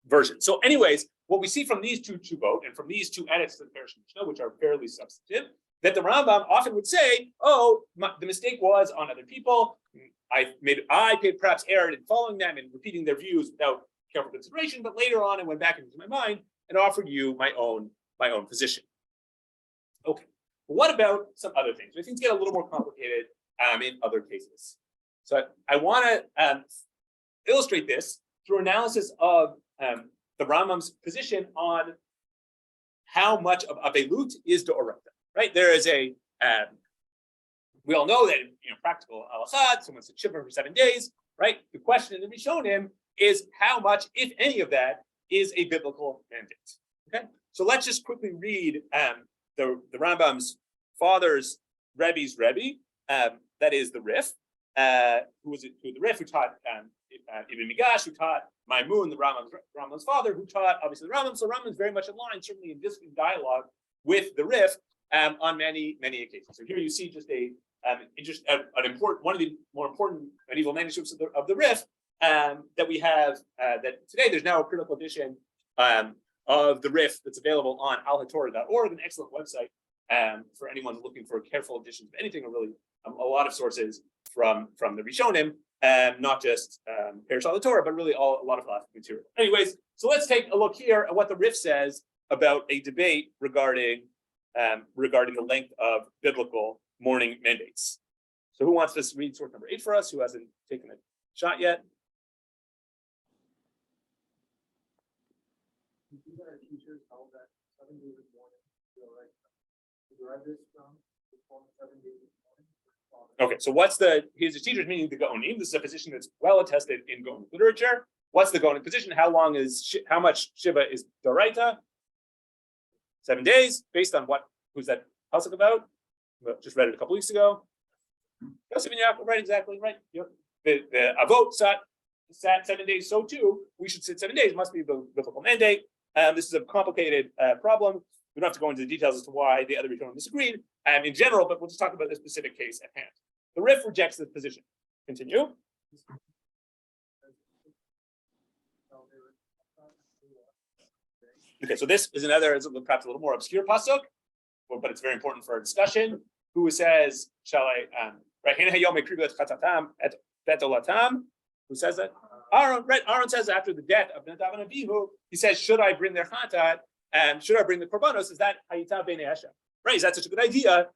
version. So anyways, what we see from these two Shuvot and from these two edits to the Parish Mishnah, which are fairly substantive, that the Rambam often would say, the mistake was on other people. I paid perhaps error in following them and repeating their views without careful consideration, but later on I went back into my mind and offered you my own position. Okay, but what about some other things? Things get a little more complicated in other cases. So I want to illustrate this through analysis of the Rambam's position on how much of Avelut is D'Oraita, right? There is we all know that practical halachah, someone's a chipper for 7 days, right? The question that we shown him is how much, if any of that, is a biblical mandate. Okay, so let's just quickly read the Rambam's father's Rebbe's Rebbe, that is the Rif, who the Rif who taught Ibn Migash, who taught Maimun, the Rambam's father, who taught obviously the Rambam. So Rambam is very much aligned, certainly in this dialogue with the Rif on many occasions. So here you see just an important, one of the more important medieval manuscripts of the Rif that we have. That today there's now a critical edition of the Rif that's available on alhatorah.org, an excellent website for anyone looking for careful editions of anything, or really a lot of sources from the Rishonim, not just Parish Torah, but really a lot of classic material. Anyways, so let's take a look here at what the Rif says about a debate regarding the length of biblical mourning mandates. So who wants to read source number 8 for us? Who hasn't taken a shot yet? Our teachers held that 7 days of mourning. Derive this from the form 7 days of mourning. Okay, so here's the teacher's meaning the Gaonim. This is a position that's well attested in Gaonic literature. What's the Gaonic position? How much Shiva is Doraita? 7 days, based on what? Who's that pasuk about? Just read it a couple weeks ago. Yosef and Yaakov, right? Exactly, right. The Avot sat 7 days, so too we should sit 7 days. Must be the biblical mandate. This is a complicated problem. We don't have to go into the details as to why the other Rishonim disagreed in general, but we'll just talk about this specific case at hand. The Rif rejects this position. Continue. Okay, so this is perhaps a little more obscure pasuk, but it's very important for our discussion. Who says, shall I, right? Who says that? Aaron, right? Aaron says after the death of Nadav and Abihu, he says, should I bring their chatat and should I bring the korbanos? Is that hayita b'nei Hashem? Right? Is that such a good idea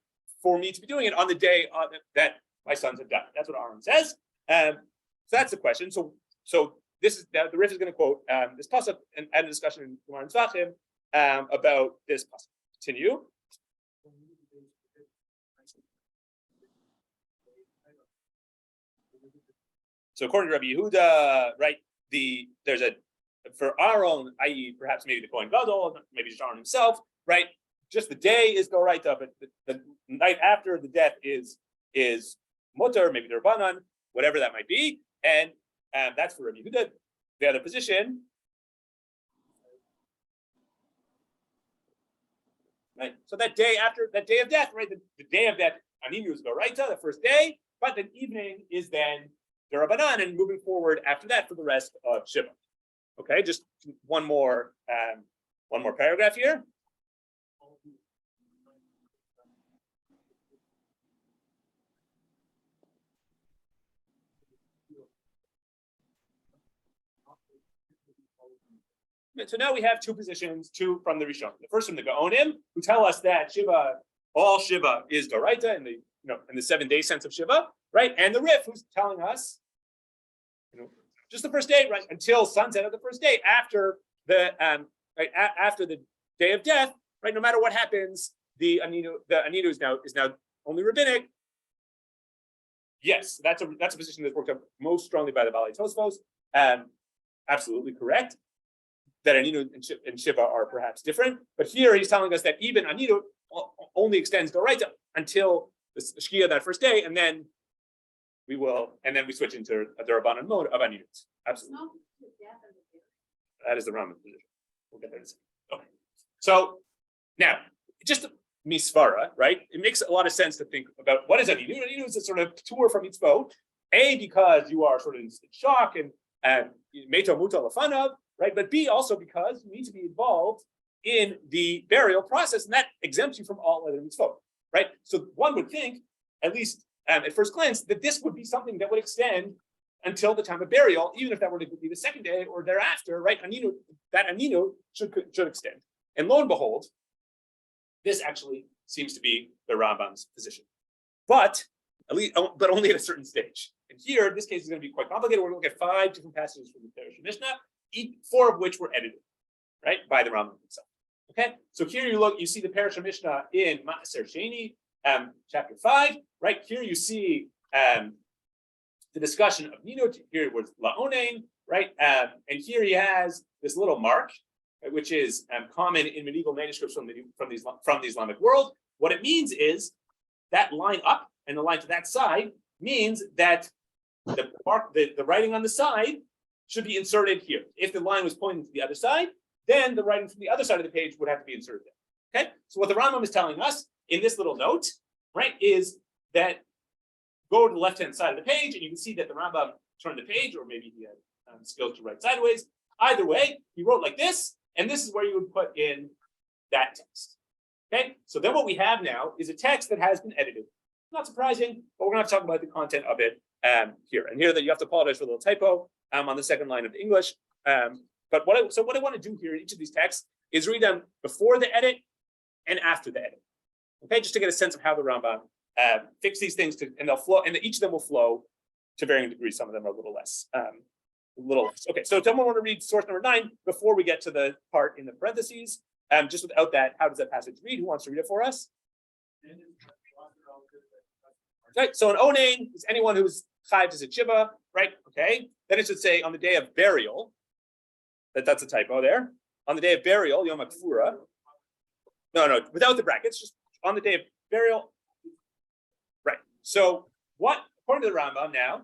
for me to be doing it on the day that my sons have died? That's what Aaron says. So that's the question. So this is the Rif is going to quote this pasuk and add a discussion in Gemara and Tzvachim about this pasuk. Continue. So according to Rabbi Yehuda, right, there's for Aaron, i.e., perhaps maybe the Kohen Gadol, maybe just Aaron himself, right? Just the day is Doraita, but the night after the death is Mutter, maybe Derbanan, whatever that might be, and that's for Rabbi Yehuda. The other position, right? So that day of death, right? The day of death, Aninu is Doraita, the first day, but the evening is then the Rabbanan, and moving forward after that for the rest of Shiva. Okay, just one more paragraph here. So now we have two positions, two from the Rishonim. The first from the Gaonim, who tell us that all Shiva is Doraita in the 7 day sense of Shiva, right? And the Rif, who's telling us, just the first day, right, until sunset of the first day, after the day of death, right? No matter what happens, the Aninu is now only rabbinic. Yes, that's a position that's worked up most strongly by the Balei Tosfos. Absolutely correct. That Aninu and Shiva are perhaps different, but here he's telling us that even Aninu only extends Doraita until the Shkia that first day, and then we switch into a Darabanan mode of Aninut. Absolutely. That is the Rambam position. We'll get there in a second. Okay. So now, just misvara, right? It makes a lot of sense to think about what is Aninu. Aninu is a sort of tour from mitzvot. Because you are sort of in shock and meto muta lafanav, right? But B, also because you need to be involved in the burial process, and that exempts you from all other mitzvot, right? So one would think, at least at first glance, that this would be something that would extend until the time of burial, even if that were to be the second day or thereafter, right? That Aninu should extend. And lo and behold, this actually seems to be the Rambam's position, but only at a certain stage. And here, this case is going to be quite complicated. We're going to look at 5 different passages from the Perush Mishnah, 4 of which were edited, right, by the Rambam himself. Okay, so here you see the Perush Mishnah in Maaser Sheni, chapter 5. Right here, you see the discussion of Ninut. Here it was Laonein, right, and here he has this little mark, which is common in medieval manuscripts from the Islamic world. What it means is that line up and the line to that side means that the mark, the writing on the side should be inserted here. If the line was pointing to the other side, then the writing from the other side of the page would have to be inserted there. Okay, so what the Rambam is telling us in this little note, right, is that go to the left-hand side of the page, and you can see that the Rambam turned the page, or maybe he had skills to write sideways. Either way, he wrote like this, and this is where you would put in that text. Okay, so then what we have now is a text that has been edited. Not surprising, but we're going to talk about the content of it here. And here that you have to apologize for a little typo on the second line of the English. But what I want to do here in each of these texts is read them before the edit and after the edit. Okay, just to get a sense of how the Rambam fix these things and they'll flow, and each of them will flow to varying degrees. Some of them are a little less. Okay, so someone want to read source number 9 before we get to the part in the parentheses. Just without that, how does that passage read? Who wants to read it for us? Right, so an onain is anyone who's chayv as a chiba, right? Okay, then it should say on the day of burial. That's a typo there. On the day of burial, Yom HaKfura. No, without the brackets, just on the day of burial. Right. So what, according to the Rambam now,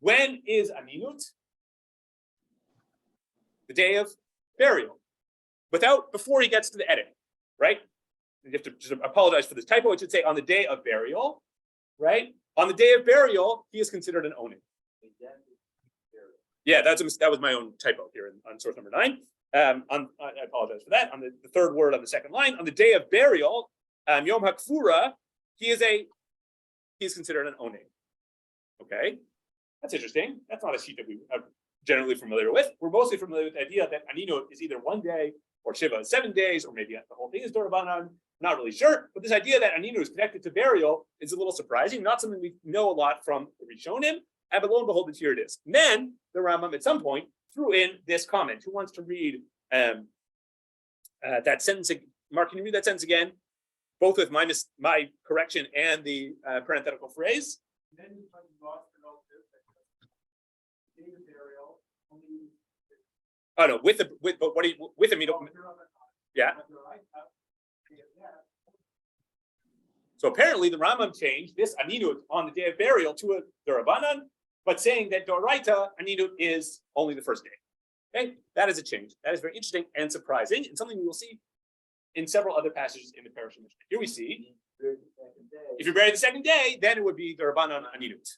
when is Aninut? The day of burial. Before he gets to the edit, right? You have to just apologize for this typo. It should say on the day of burial, right? On the day of burial, he is considered an onin. Yeah, that was my own typo here on source number 9. I apologize for that. On the third word on the second line, on the day of burial, Yom HaKfura, he is considered an onin. Okay, that's interesting. That's not a sheet that we are generally familiar with. We're mostly familiar with the idea that Anino is either 1 day or Shiva is 7 days, or maybe the whole thing is Dorabanan. Not really sure, but this idea that Anino is connected to burial is a little surprising. Not something we know a lot from the Rishonim. But lo and behold, here it is. And then the Rambam at some point threw in this comment. Who wants to read that sentence? Mark, can you read that sentence again? Both with my correction and the parenthetical phrase. Then you find lost relative that day of burial only. Oh no, but what do you with him? You don't. Yeah. So apparently the Rambam changed this Aninut on the day of burial to a Durabanan, but saying that Doraita Aninut is only the first day. Okay, that is a change. That is very interesting and surprising, and something we will see in several other passages in the Parish of Mishnah. Here we see, if you're buried the second day, then it would be Durabanan Aninut.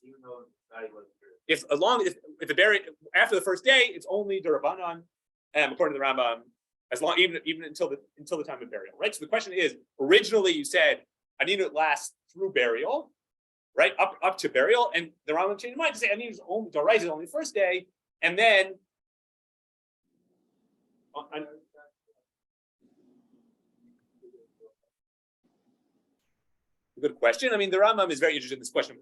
If the buried after the first day, it's only Durabanan, according to the Rambam, as long even until the time of burial, right? So the question is, originally you said Aninut lasts through burial, right? Up to burial, and the Rambam changed his mind to say Aninut is only Doraita is only the first day, and then good question. I mean, the Rambam is very interested in this question.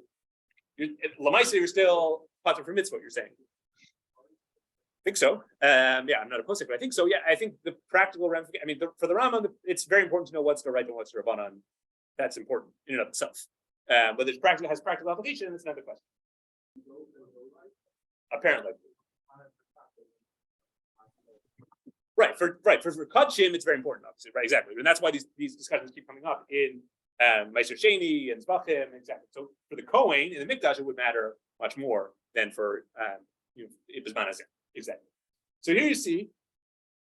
Lamaisa, you're still patur for mitzvah, you're saying? I think so. Yeah, I'm not opposed to it, but I think so. Yeah, I think the practical ramification. I mean, for the Rambam, it's very important to know what's the right and what's the Rabbanan. That's important in and of itself. Whether it's has practical application, it's another question. Apparently. Right, for Kudshim, it's very important, obviously, right? Exactly. And that's why these discussions keep coming up in Meiser Sheni and Zvachim, exactly. So for the Kohen in the Mikdash, it would matter much more than for Ibizman Hazeh. Exactly. So here you see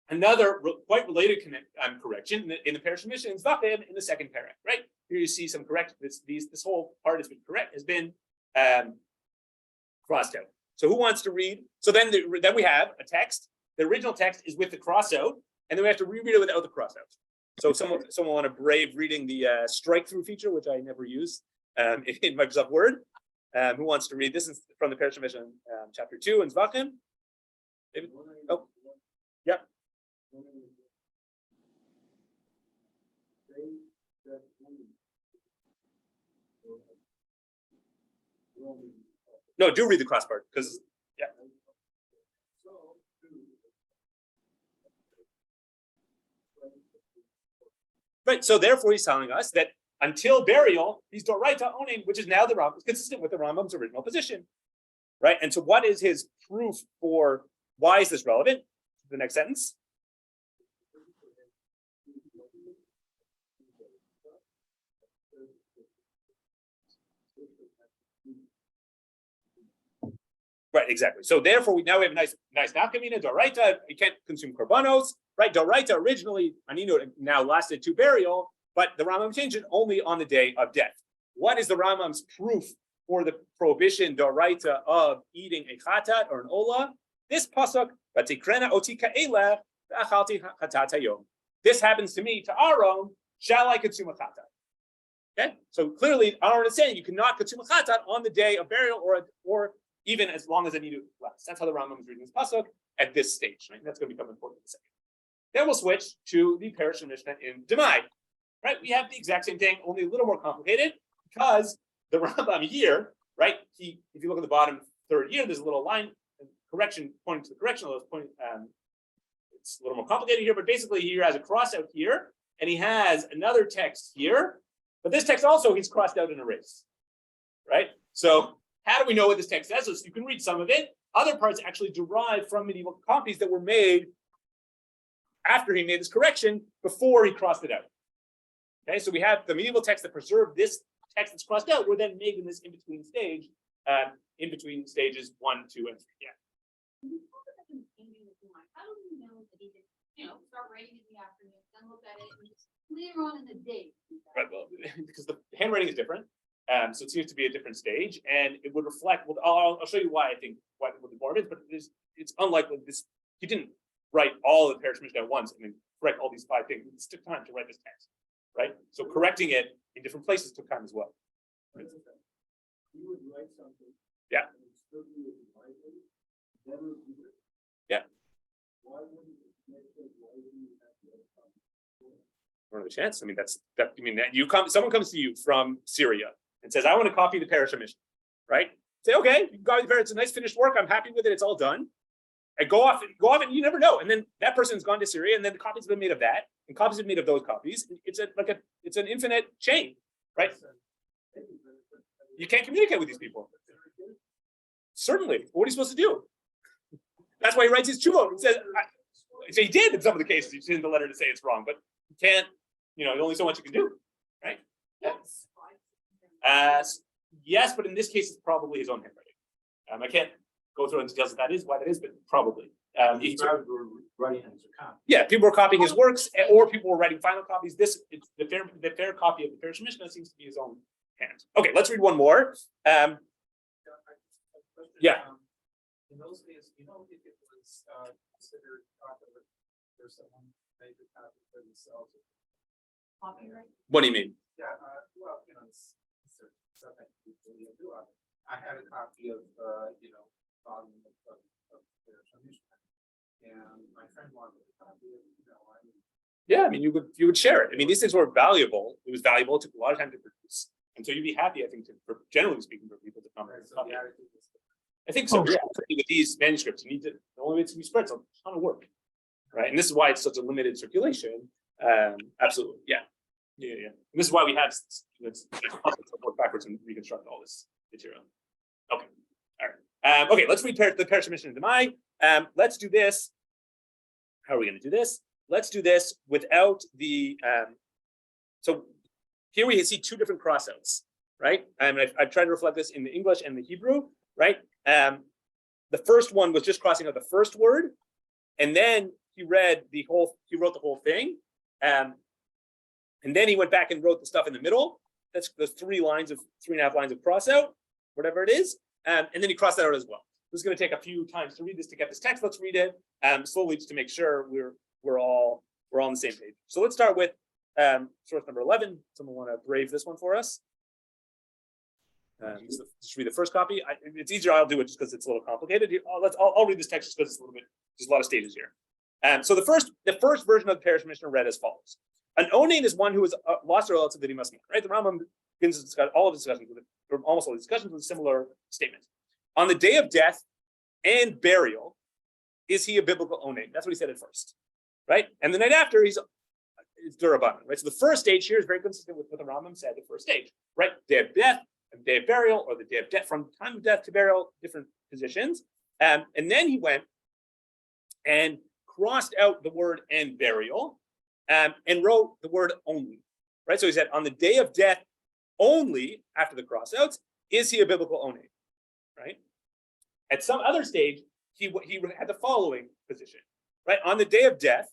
another quite related correction in the Parish of Mishnah and Zvachim in the second parak, right? Here you see some correct. This whole part has been crossed out. So who wants to read? So then we have a text. The original text is with the cross out, and then we have to reread it without the cross out. So someone want to brave reading the strike through feature, which I never use in Microsoft Word. Who wants to read? This is from the Parish of Mishnah, chapter 2 in Zvachim. David? Oh, yeah. No, do read the cross part because yeah. Right. So therefore, he's telling us that until burial, he's Doraita owning, which is now the Rambam, consistent with the Rambam's original position. Right. And so, what is his proof for why is this relevant? The next sentence. Right, exactly. So therefore, now we have a nice nafkamina. Doraita, you can't consume korbanos, right? Doraita originally, Anino now lasted to burial, but the Rambam changed it only on the day of death. What is the Rambam's proof for the prohibition Doraita of eating a chatat or an ola? This pasuk, vatikrena oti ka'ela v'achalti chatat hayom. This happens to me, to Aaron. Shall I consume a chatat? Okay, so clearly Aaron is saying you cannot consume a chatat on the day of burial or even as long as I need to last. That's how the Rambam is reading this pasuk at this stage. Right? That's going to become important in a second. Then we'll switch to the Parish of Mishnah in Demai. Right? We have the exact same thing, only a little more complicated because the Rambam here, right? If you look at the bottom third year, there's a little line correction pointing to the correction. It's a little more complicated here, but basically he has a cross out here, and he has another text here. But this text also he's crossed out and erased. right? So how do we know what this text says? So you can read some of it. Other parts actually derive from medieval copies that were made after he made this correction, before he crossed it out. Okay, so we have the medieval text that preserved this text that's crossed out, were then made in this in-between stage, in between stages 1, 2, and 3. Yeah. How do we know that he did, start writing in the afternoon, then look at it, and just later on in the day? Right, well, because the handwriting is different. So it seems to be a different stage, and it would reflect. Well, I'll show you why I think what the form is, but it's unlikely this. He didn't write all the parish Mishnah at once and then correct all these 5 things. It took time to write this text, right? So correcting it in different places took time as well. Right? You would write something. Yeah. And it's still be advisory, then review it. Yeah. Why wouldn't it make sense? Why wouldn't you have to have something? What are the chances? I mean, someone comes to you from Syria and says, I want to copy the parish Mishnah, right? Say, okay, you can copy the parish, it's a nice finished work, I'm happy with it, it's all done. And go off and you never know. And then that person's gone to Syria, and then the copies have been made of that, and copies have been made of those copies. It's an infinite chain, right? You can't communicate with these people. Certainly. What are you supposed to do? That's why he writes his tshuva. He says, so he did in some of the cases. He sent the letter to say it's wrong, but you can't, there's only so much you can do, right? Yes, but in this case, it's probably his own handwriting. I can't go through in details why that is, but probably. Writing as a copy. Yeah, people were copying his works, or people were writing final copies. It's the fair copy of the parish Mishnah seems to be his own hand. Okay, let's read one more. Yeah. In those days, if it was considered popular for someone to make a copy for themselves. Copyright. What do you mean? Yeah, well, it's something people do. I had a copy of, volume of and my friend wanted a copy of, Yeah, I mean, you would share it. I mean, these things were valuable. It was valuable. It took a lot of time to produce, and so you'd be happy, I think, generally speaking, for people to come. Right, And so copy. the attitude was I think so. Yeah, with these manuscripts, you need to. The only way it's to be spread is a ton of work, right? And this is why it's such a limited circulation. Absolutely, yeah. And this is why we have work backwards and reconstruct all this material. Okay, all right. Okay, let's read the Parish Mishnah Demai. Let's do this. How are we going to do this? Let's do this without the. So here we see 2 different crossouts, right? And I've tried to reflect this in the English and the Hebrew, right? The first one was just crossing out the first word, and then he wrote the whole thing, and then he went back and wrote the stuff in the middle. That's the 3.5 lines of crossout, whatever it is, and then he crossed that out as well. This is going to take a few times to read this to get this text. Let's read it slowly just to make sure we're all on the same page. So let's start with source number 11. Someone want to brave this one for us? This should be the first copy. It's easier. I'll do it just because it's a little complicated. I'll read this text just because it's a little bit. There's a lot of stages here. So the first version of the Parish Mishnah read as follows: An onain is one who has lost a relative that he must mourn. Right. The Rambam begins all of his discussions with it, or almost all the discussions with a similar statement. On the day of death and burial, is he a biblical onain? That's what he said at first, right? And the night after, it's durabanan, right? So the first stage here is very consistent with what the Rambam said. The first stage, right? Day of death. And day of burial, or the day of death, from time of death to burial, different positions. And then he went and crossed out the word and burial, and wrote the word only, right? So he said, on the day of death only, after the crossouts, is he a biblical onain, right? At some other stage, he had the following position, right? On the day of death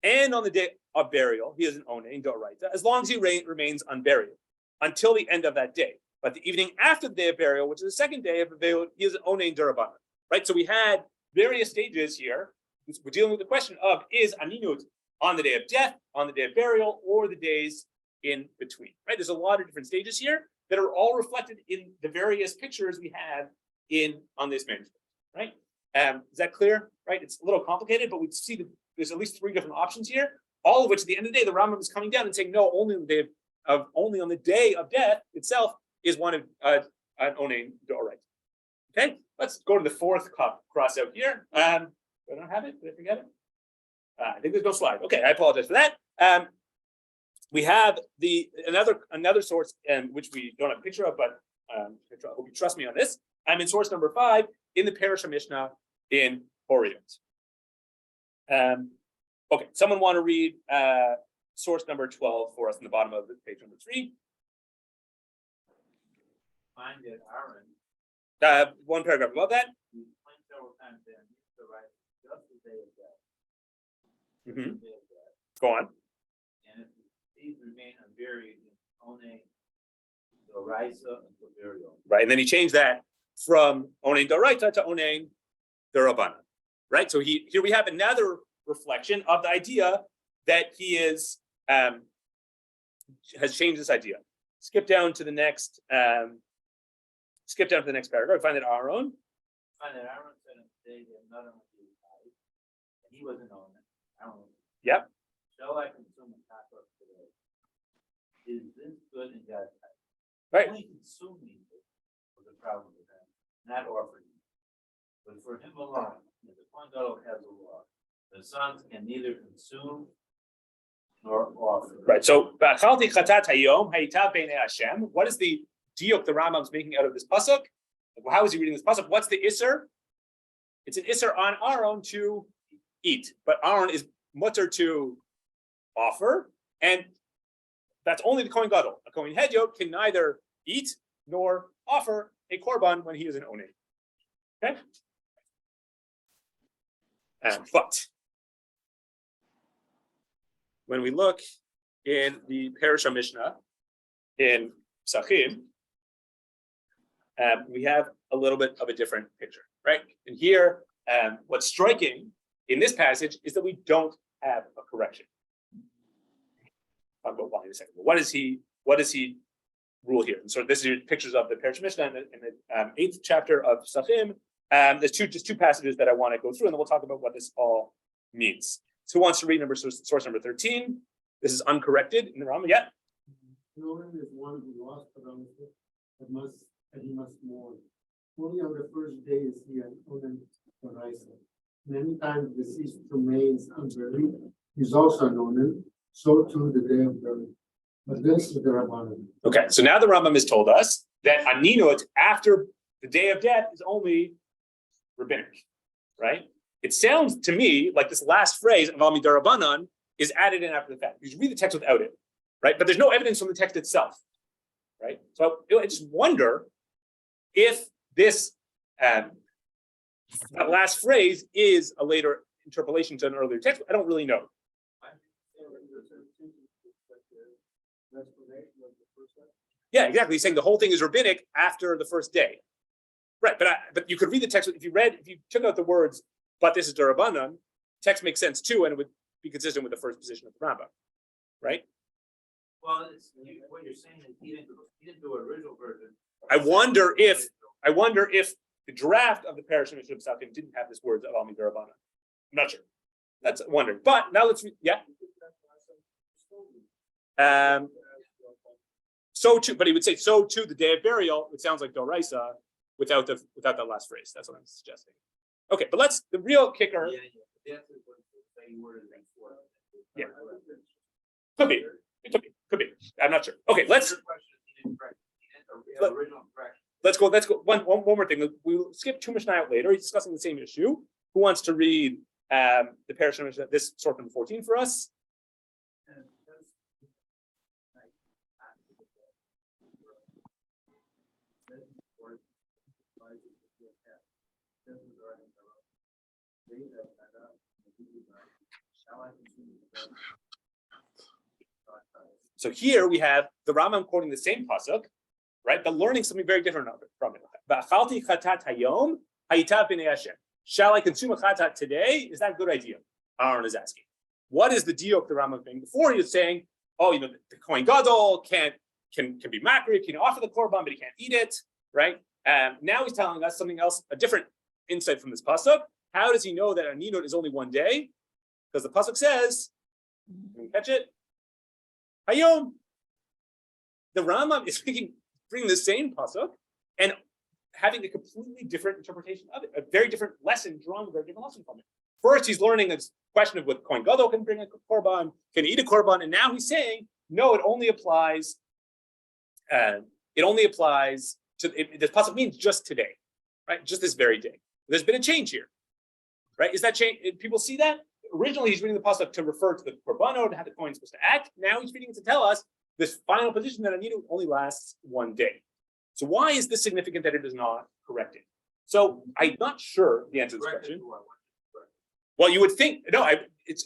and on the day of burial, he is an onain, doraita, as long as he remains unburied until the end of that day. But the evening after the day of burial, which is the second day of burial, he is an onain durabanan, right? So we had various stages here. We're dealing with the question of, is aninut on the day of death, on the day of burial, or the days in between, right? There's a lot of different stages here that are all reflected in the various pictures we have on this manuscript, right? Is that clear, right? It's a little complicated, but we see that there's at least 3 different options here, all of which at the end of the day, the Rambam is coming down and saying, no, only on the day of death itself is one of an onain doraita. Okay, let's go to the 4th cross out here. I don't have it. Did I forget it? I think there's no slide. Okay, I apologize for that. We have another source, which we don't have a picture of, but I hope you trust me on this. I'm in source number 5 in the Parsha Mishnah in Oriot. Okay, someone want to read source number 12 for us in the bottom of page number 3. Find that Aaron, One paragraph above that. we explained several times that the right just the day of death. Mhm. The day of death. Go on. And if these remain unburied in One, the Risa until burial. Right, and then he changed that from Onein Doraita to Onein Darabana. Right, so here we have another reflection of the idea that he is has changed this idea. Skip down to the next paragraph. Find that Aaron. Find that Aaron said in the day that none of them died, and he wasn't on it. Aaron. Yep. Shall I consume a taco today? Is this good in God's sight? Right. Only consuming it was a problem with him, not offering it. But for him alone, the one God has a law. The sons can neither consume nor offer. Right. So Ba'achalti chatat hayom hayitav beinei Hashem. What is the diuk the Rambam's making out of this pasuk? How is he reading this pasuk? What's the isser? It's an isser on Aaron to eat, but Aaron is mutter to offer, and that's only the Kohen Gadol. A Kohen Hedyot can neither eat nor offer a korban when he is an onei. Okay. But when we look in the Parsha Mishnah in Psachim, we have a little bit of a different picture, right? And here, what's striking in this passage is that we don't have a correction. I'll go why in a second. What does he rule here? And so this is pictures of the Parsha Mishnah in the 8th chapter of Psachim. There's just two passages that I want to go through, and then we'll talk about what this all means. So who wants to read source number 13? This is uncorrected in the Rambam. Yeah. No one is one who lost the relative, and he must mourn. Only on the first day is he an Onen Horizon. And anytime the deceased remains unburied, he's also an Onen, so too the day of burial. But this is the Rabbanan. Okay, so now the Rambam has told us that aninot after the day of death is only rabbinic, right? It sounds to me like this last phrase of Al Midarabanan is added in after the fact. You should read the text without it, right? But there's no evidence from the text itself, right? So I just wonder if this that last phrase is a later interpolation to an earlier text. I don't really know. Yeah, exactly. He's saying the whole thing is rabbinic after the first day, right? But you could read the text if you took out the words, but this is Darabanan, text makes sense too, and it would be consistent with the first position of the Rambam, right? Well, what you're saying is he didn't do an original version. I wonder if the draft of the Parsha Mishnah of Psachim didn't have this words of Al Midarabanan. I'm not sure. That's a wonder. But now let's read. Yeah. So too, but he would say so too the day of burial. It sounds like Doraisa without that last phrase. That's what I'm suggesting. Okay, but the real kicker. Yeah. Yeah. Could be. I'm not sure. Okay, let's go. One more thing. We'll skip two Mishnah out later. He's discussing the same issue. Who wants to read the Parsha Mishnah, this sort number 14 for us? So here we have the Rambam quoting the same pasuk, right? But learning something very different from it. Ba'achalti chatat hayom hayitav b'nei Hashem. Shall I consume a chatat today? Is that a good idea? Aaron is asking. What is the diuk the Rambam thing? Before he was saying, the Kohen Gadol can be makriv, can offer the korban, but he can't eat it, right? Now he's telling us something else, a different insight from this pasuk. How does he know that a ninot is only one day? Because the pasuk says, can you catch it? Hayom. The Rambam is bringing the same pasuk and having a completely different interpretation of it, a very different lesson, drawing a very different lesson from it. First, he's learning this question of what Kohen Gadol can bring a korban, can eat a korban, and now he's saying, no, it only applies the pasuk means just today, right? Just this very day. There's been a change here, right? Is that change? People see that? Originally, he's reading the pasuk to refer to the korbanot and how the coin is supposed to act. Now he's reading it to tell us this final position that Aninu only lasts one day. So why is this significant that it is not corrected? So I'm not sure the answer to this question. Well, you would think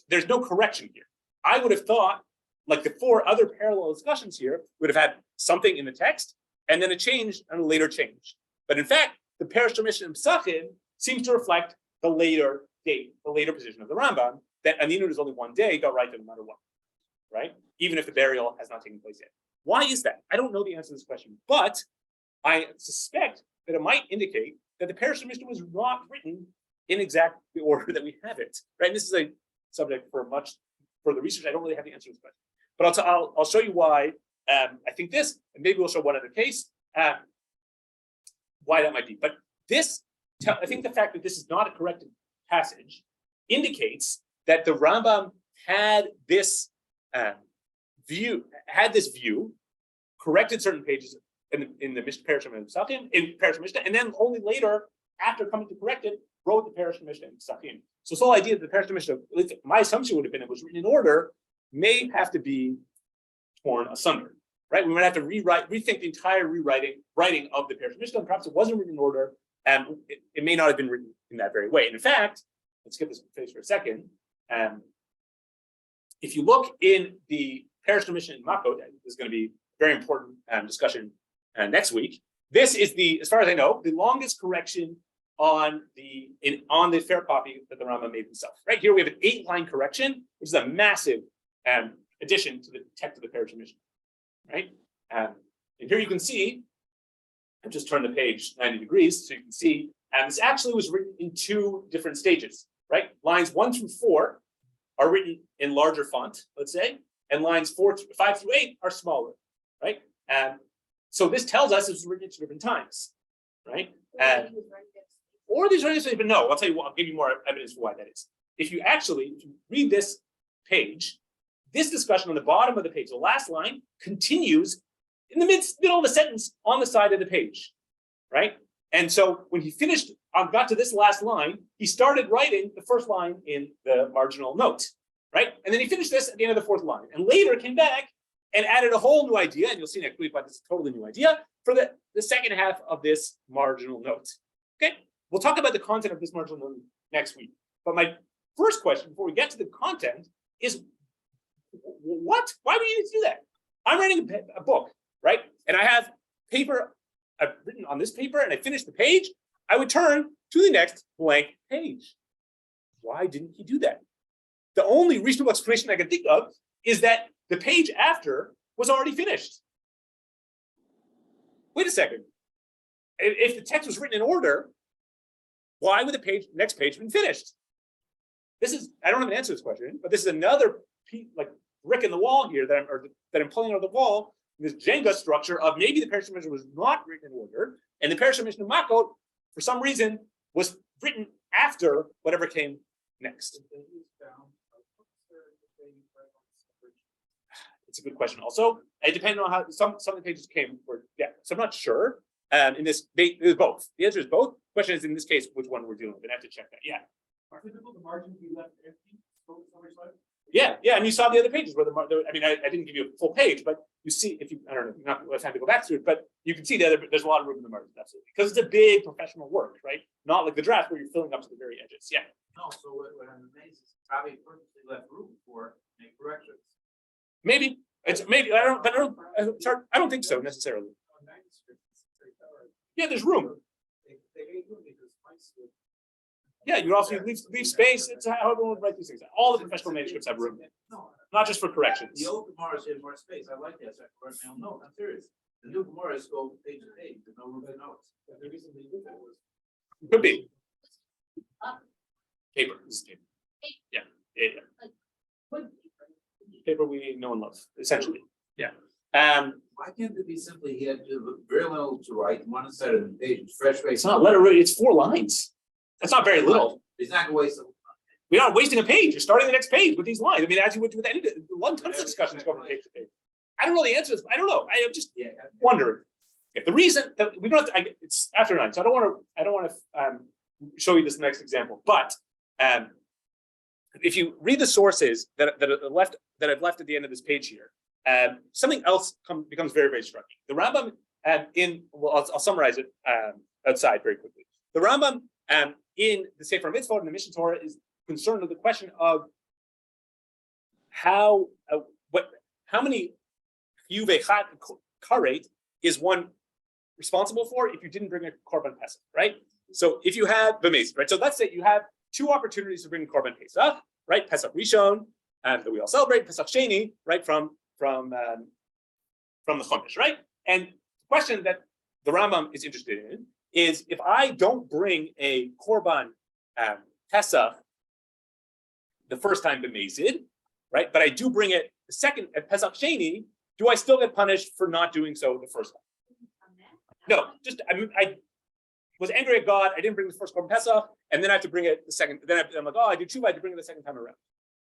there's no correction here. I would have thought, like the four other parallel discussions here, would have had something in the text and then a change and a later change. But in fact, the Perish Mishnah Pesachim seems to reflect the later date, the later position of the Rambam, that Aninu is only one day, got right no matter what, right? Even if the burial has not taken place yet. Why is that? I don't know the answer to this question, but I suspect that it might indicate that the Perish Mishnah was not written in exact the order that we have it, right? And this is a subject for much further research. I don't really have the answer to this question, but I'll show you why I think this, and maybe we'll show one other case why that might be. But I think the fact that this is not a corrected passage indicates that the Rambam had this view, corrected certain pages in the Perish Mishnah, and then only later, after coming to correct it, wrote the Perish Mishnah and Pesachim. So this whole idea that the Perish Mishnah, my assumption would have been it was written in order, may have to be torn asunder, right? We might have to rethink the entire writing of the Perish Mishnah, and perhaps it wasn't written in order, and it may not have been written in that very way. And in fact, let's get this face for a second. If you look in the Perish Mishnah in Makot, this is going to be a very important discussion next week. This is as far as I know, the longest correction on the fair copy that the Rambam made himself. Right here, we have an 8-line correction, which is a massive addition to the text of the Perish Mishnah. Right, and here you can see. I've just turned the page 90 degrees, so you can see. And this actually was written in 2 different stages. Right, lines 1 through 4 are written in larger font, let's say, and lines 5 through 8 are smaller. Right, and so this tells us it was written at 2 different times. Right, or these writings, but no, I'll tell you what, I'll give you more evidence for why that is. If you read this page, this discussion on the bottom of the page, the last line, continues in the middle of the sentence on the side of the page, right? And so when he finished, got to this last line, he started writing the first line in the marginal note, right? And then he finished this at the end of the 4th line, and later came back and added a whole new idea, and you'll see next week why this is a totally new idea, for the second half of this marginal note, okay? We'll talk about the content of this marginal note next week. But my first question, before we get to the content, is what? Why do you need to do that? I'm writing a book, right? And I have paper I've written on this paper, and I finished the page. I would turn to the next blank page. Why didn't he do that? The only reasonable explanation I can think of is that the page after was already finished. Wait a second. If the text was written in order, why would the next page have been finished? I don't have an answer to this question, but this is another brick in the wall here that I'm pulling out of the wall, this Jenga structure of maybe the Perish Mishnah was not written in order, and the Perish Mishnah Makot, for some reason, was written after whatever came next. It's a good question. Also, it depends on how some of the pages came. So I'm not sure. In this, there's both. The answer is both. The question is, in this case, which one we're dealing with. I have to check that. Yeah. Typical, the margins be left empty. Yeah, and you saw the other pages where I didn't give you a full page, but you see, I don't know, not have time to go back through it, but you can see there's a lot of room in the margins, absolutely, because it's a big professional work, right? Not like the draft where you're filling up to the very edges. Yeah. No, so what I'm amazed is probably purposely left room for make corrections. Maybe I don't think so necessarily. Yeah, there's room. Yeah, you also leave space. It's how everyone would write these things. All the professional manuscripts have room, not just for corrections. The old Gemaras have more space. I like that. So I correct my own note. I'm serious. The new Gemaras go page to page. There's no room for notes. Could be. Paper. This is paper. Yeah. Paper we know and love, essentially. Yeah. Why can't it be simply he had very little to write, one side of the page, fresh space? It's not letter written, it's 4 lines. That's not very little. He's not gonna waste. We're not wasting a page. You're starting the next page with these lines. I mean, as you would with any one tons of discussions go from page to page. I don't know the answer. I don't know. I'm just wondering. If the reason that we don't have to, it's after 9, so I don't want to show you this next example, but if you read the sources that I've left at the end of this page here, something else becomes very, very striking. The Rambam I'll summarize it outside very quickly. The Rambam in the Sefer Mitzvot and the Mishnah Torah is concerned with the question of how many Yuve Karet is one responsible for if you didn't bring a Korban Pesach, right? So if you have B'mez, right? So let's say you have 2 opportunities to bring Korban Pesach, right? Pesach Rishon, that we all celebrate, Pesach Sheni, right? From the Chumash, right? And the question that the Rambam is interested in is if I don't bring a Korban Pesach the first time B'mezid, right? But I do bring it the second at Pesach Sheni, do I still get punished for not doing so the first time? No, just I was angry at God. I didn't bring the first Korban Pesach, and then I have to bring it the second. Then I'm like, oh, I do tshuva. I have to bring it the second time around.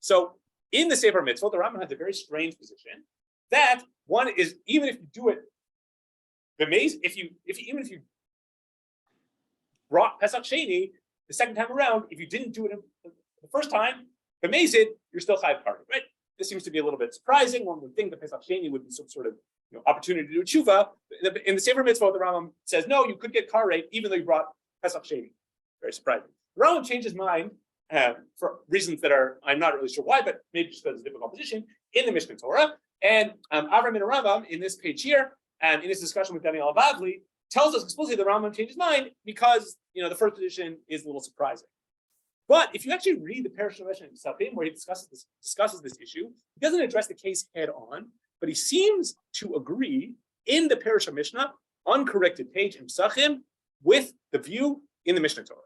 So in the Sefer Mitzvot, the Rambam has a very strange position that one is even if you do it, even if you brought Pesach Sheni the second time around, if you didn't do it the first time, B'mezid, you're still chayav karet, right? This seems to be a little bit surprising. One would think that Pesach Sheni would be some sort of opportunity to do tshuva. In the Sefer Mitzvot, the Rambam says, no, you could get karet even though you brought Pesach Sheni. Very surprising. The Rambam changed his mind for reasons that I'm not really sure why, but maybe just because it's a difficult position in the Mishnah Torah. And Avram and Rambam in this page here, and in his discussion with Daniel Bavli, tells us explicitly the Rambam changed his mind because the first position is a little surprising. But if you actually read the Parashat Mishnah himself, where he discusses this issue, he doesn't address the case head on, but he seems to agree in the Parashat Mishnah, uncorrected page in Psachim, with the view in the Mishnah Torah.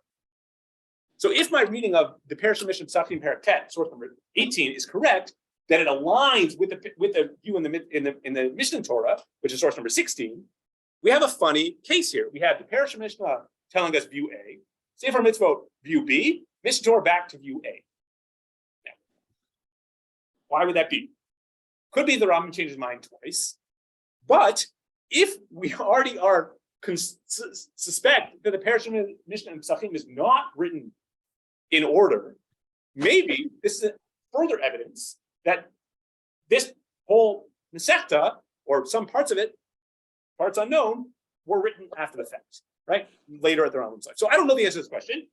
So if my reading of the Parashat Mishnah Psachim Parak Tet, source number 18, is correct, that it aligns with the view in the Mishnah Torah, which is source number 16, we have a funny case here. We have the Parashat Mishnah telling us view A, Sefer Mitzvot view B, Mishnah Torah back to view A. Now, why would that be? Could be the Rambam changed his mind twice, but if we already are suspect that the Parashat Mishnah and Psachim is not written in order, maybe this is further evidence that this whole Masechta, or some parts of it, parts unknown, were written after the fact, right? Later at the Rambam's side. So I don't know the answer to this question.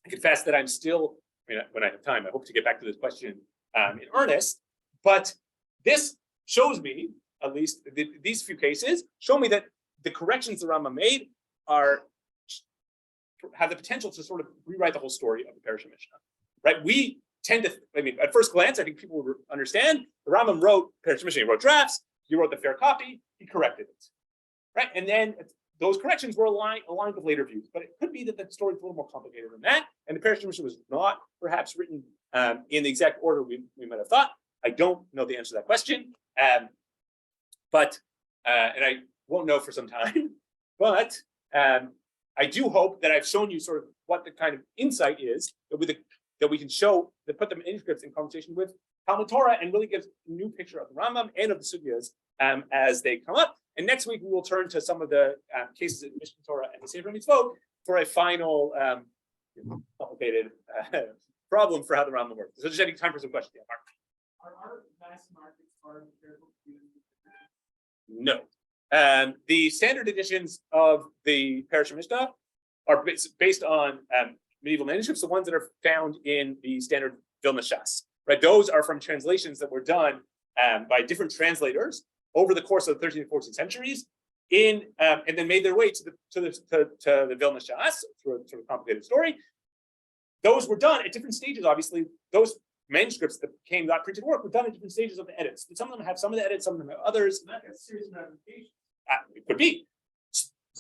I confess that I'm still, when I have time, I hope to get back to this question in earnest, but this shows me, at least these few cases, show me that the corrections the Rambam made have the potential to sort of rewrite the whole story of the Parashat Mishnah, right? We tend to, at first glance, I think people would understand, the Rambam wrote Parashat Mishnah, he wrote drafts, he wrote the fair copy, he corrected it, right? And then those corrections were aligned with later views, but it could be that the story is a little more complicated than that, and the Parashat Mishnah was not perhaps written in the exact order we might have thought. I don't know the answer to that question, but and I won't know for some time, but I do hope that I've shown you sort of what the kind of insight is that we can show, that put the manuscripts in conversation with Talmud Torah and really gives a new picture of the Rambam and of the sugyas as they come up. And next week we will turn to some of the cases in Mishnah Torah and the Sefer Mitzvot for a final complicated problem for how the Rambam works. So just having time for some questions. Yeah, Mark. Are mass markets part of the No. The standard editions of the Parashat Mishnah are based on medieval manuscripts, the ones that are found in the standard Vilna Shas, right? Those are from translations that were done by different translators over the course of the 13th and 14th centuries, and then made their way to the Vilna Shas through a sort of complicated story. Those were done at different stages. Obviously, those manuscripts that became that printed work were done at different stages of the edits. Some of them have some of the edits, some of them have others. Not a series of applications. It could be.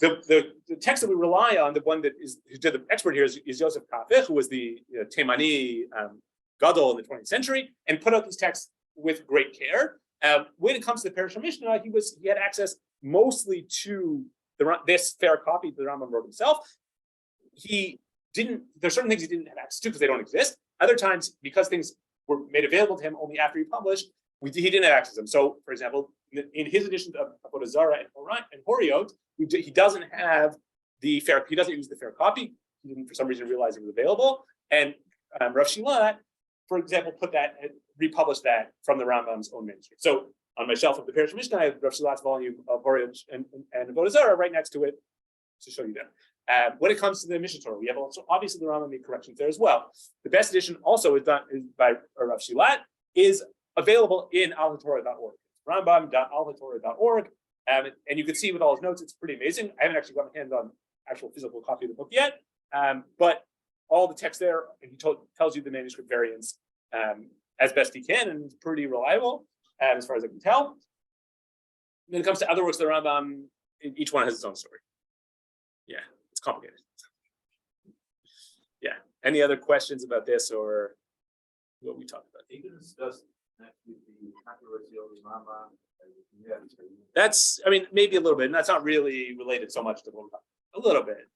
The text that we rely on, the one that is the expert here is Yosef Kafich, who was the Temani Gadol in the 20th century, and put out these texts with great care. When it comes to the Parashat Mishnah, he had access mostly to this fair copy that the Rambam wrote himself. There's certain things he didn't have access to because they don't exist. Other times, because things were made available to him only after he published, he didn't have access to them. So, for example, in his edition of Avodah Zarah and Horiot, he doesn't have he doesn't use the fair copy. He didn't, for some reason, realize it was available. And Rav Shilat, for example, republished that from the Rambam's own manuscript. So on my shelf of the Parish Mishnah, I have Rav Shilat's volume of Horiot and Avodah Zarah right next to it to show you that. When it comes to the Mishnah Torah, we have also obviously the Rambam made corrections there as well. The best edition also is by Rav Shilat, is available in alhatorah.org. Rambam.alhatorah.org. And you can see with all his notes, it's pretty amazing. I haven't actually got my hands on actual physical copy of the book yet, but all the text there, and he tells you the manuscript variants as best he can, and it's pretty reliable as far as I can tell. When it comes to other works of the Rambam, each one has its own story. Yeah, it's complicated. Yeah. Any other questions about this or what we talked about? You can discuss next week the controversy over Rambam. That's, I mean, maybe a little bit, and that's not really related so much to a little bit.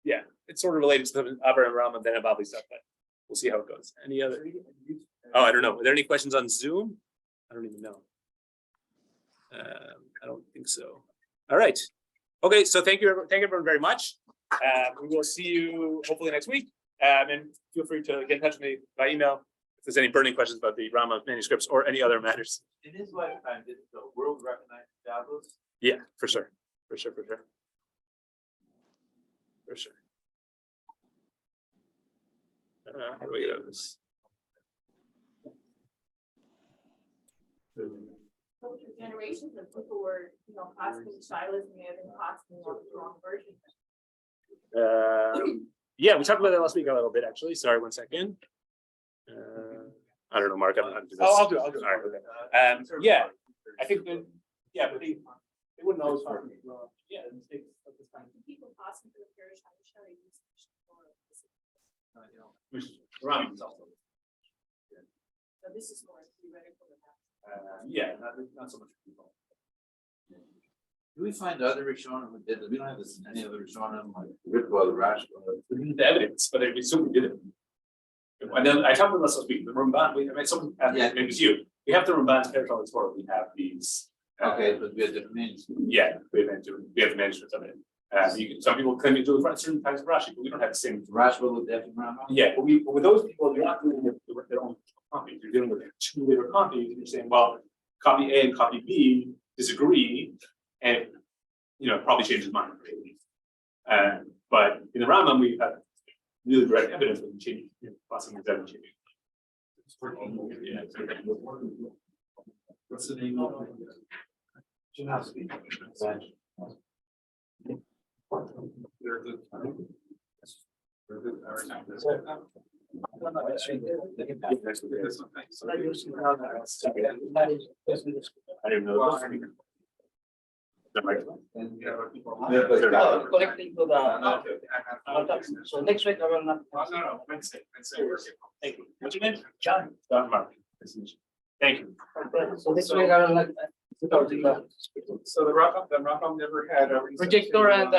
Yeah, it's sort of related to the Abba and Rambam, then Abali stuff, but we'll see how it goes. Any other? Oh, I don't know. Are there any questions on Zoom? I don't even know. I don't think so. All right. Okay, so thank you everyone very much. We will see you hopefully next week. And feel free to get in touch with me by email if there's any burning questions about the Rambam manuscripts or any other matters. In his lifetime, did the world recognize Davos? Yeah, for sure. For sure. How do we get out of this? Through generations of people were, costing Shilas and they have been costing the wrong version. Yeah, we talked about that last week a little bit, actually. Sorry, 1 second. I don't know, Mark. I don't know how to do this. I'll do it. All right, okay. Yeah, I think that, but they wouldn't always find yeah, the mistakes of this kind. People costing for the parish, I wish I would use Rambam is also. So this is more theoretical than that. Yeah, not so much people. Do we find other Rishonim who did it? We don't have this in any other Rishonim, like Ritva, the Rash. We need the evidence, but we certainly did it. And then I talked about this last week. The Ramban, maybe it's you. We have the Ramban's Parish on the Torah. We have these. Okay, but we have different names. Yeah, we have the manuscripts of it. Some people claim to do it for certain types of Rashi, but we don't have the same. Rash will look different. Yeah, but with those people, you're not dealing with their own copies. You're dealing with two later copies, and you're saying, well, copy A and copy B disagree, and probably change his mind. But in the Rambam, we have really direct evidence that we change. Lots of things that change. What's the name of I didn't know. Collecting to the. So next week I will not. No, Wednesday. Thank you. What's your name? John. John Mark. Thank you. So next week I will not. So the Rambam never had a. Projector and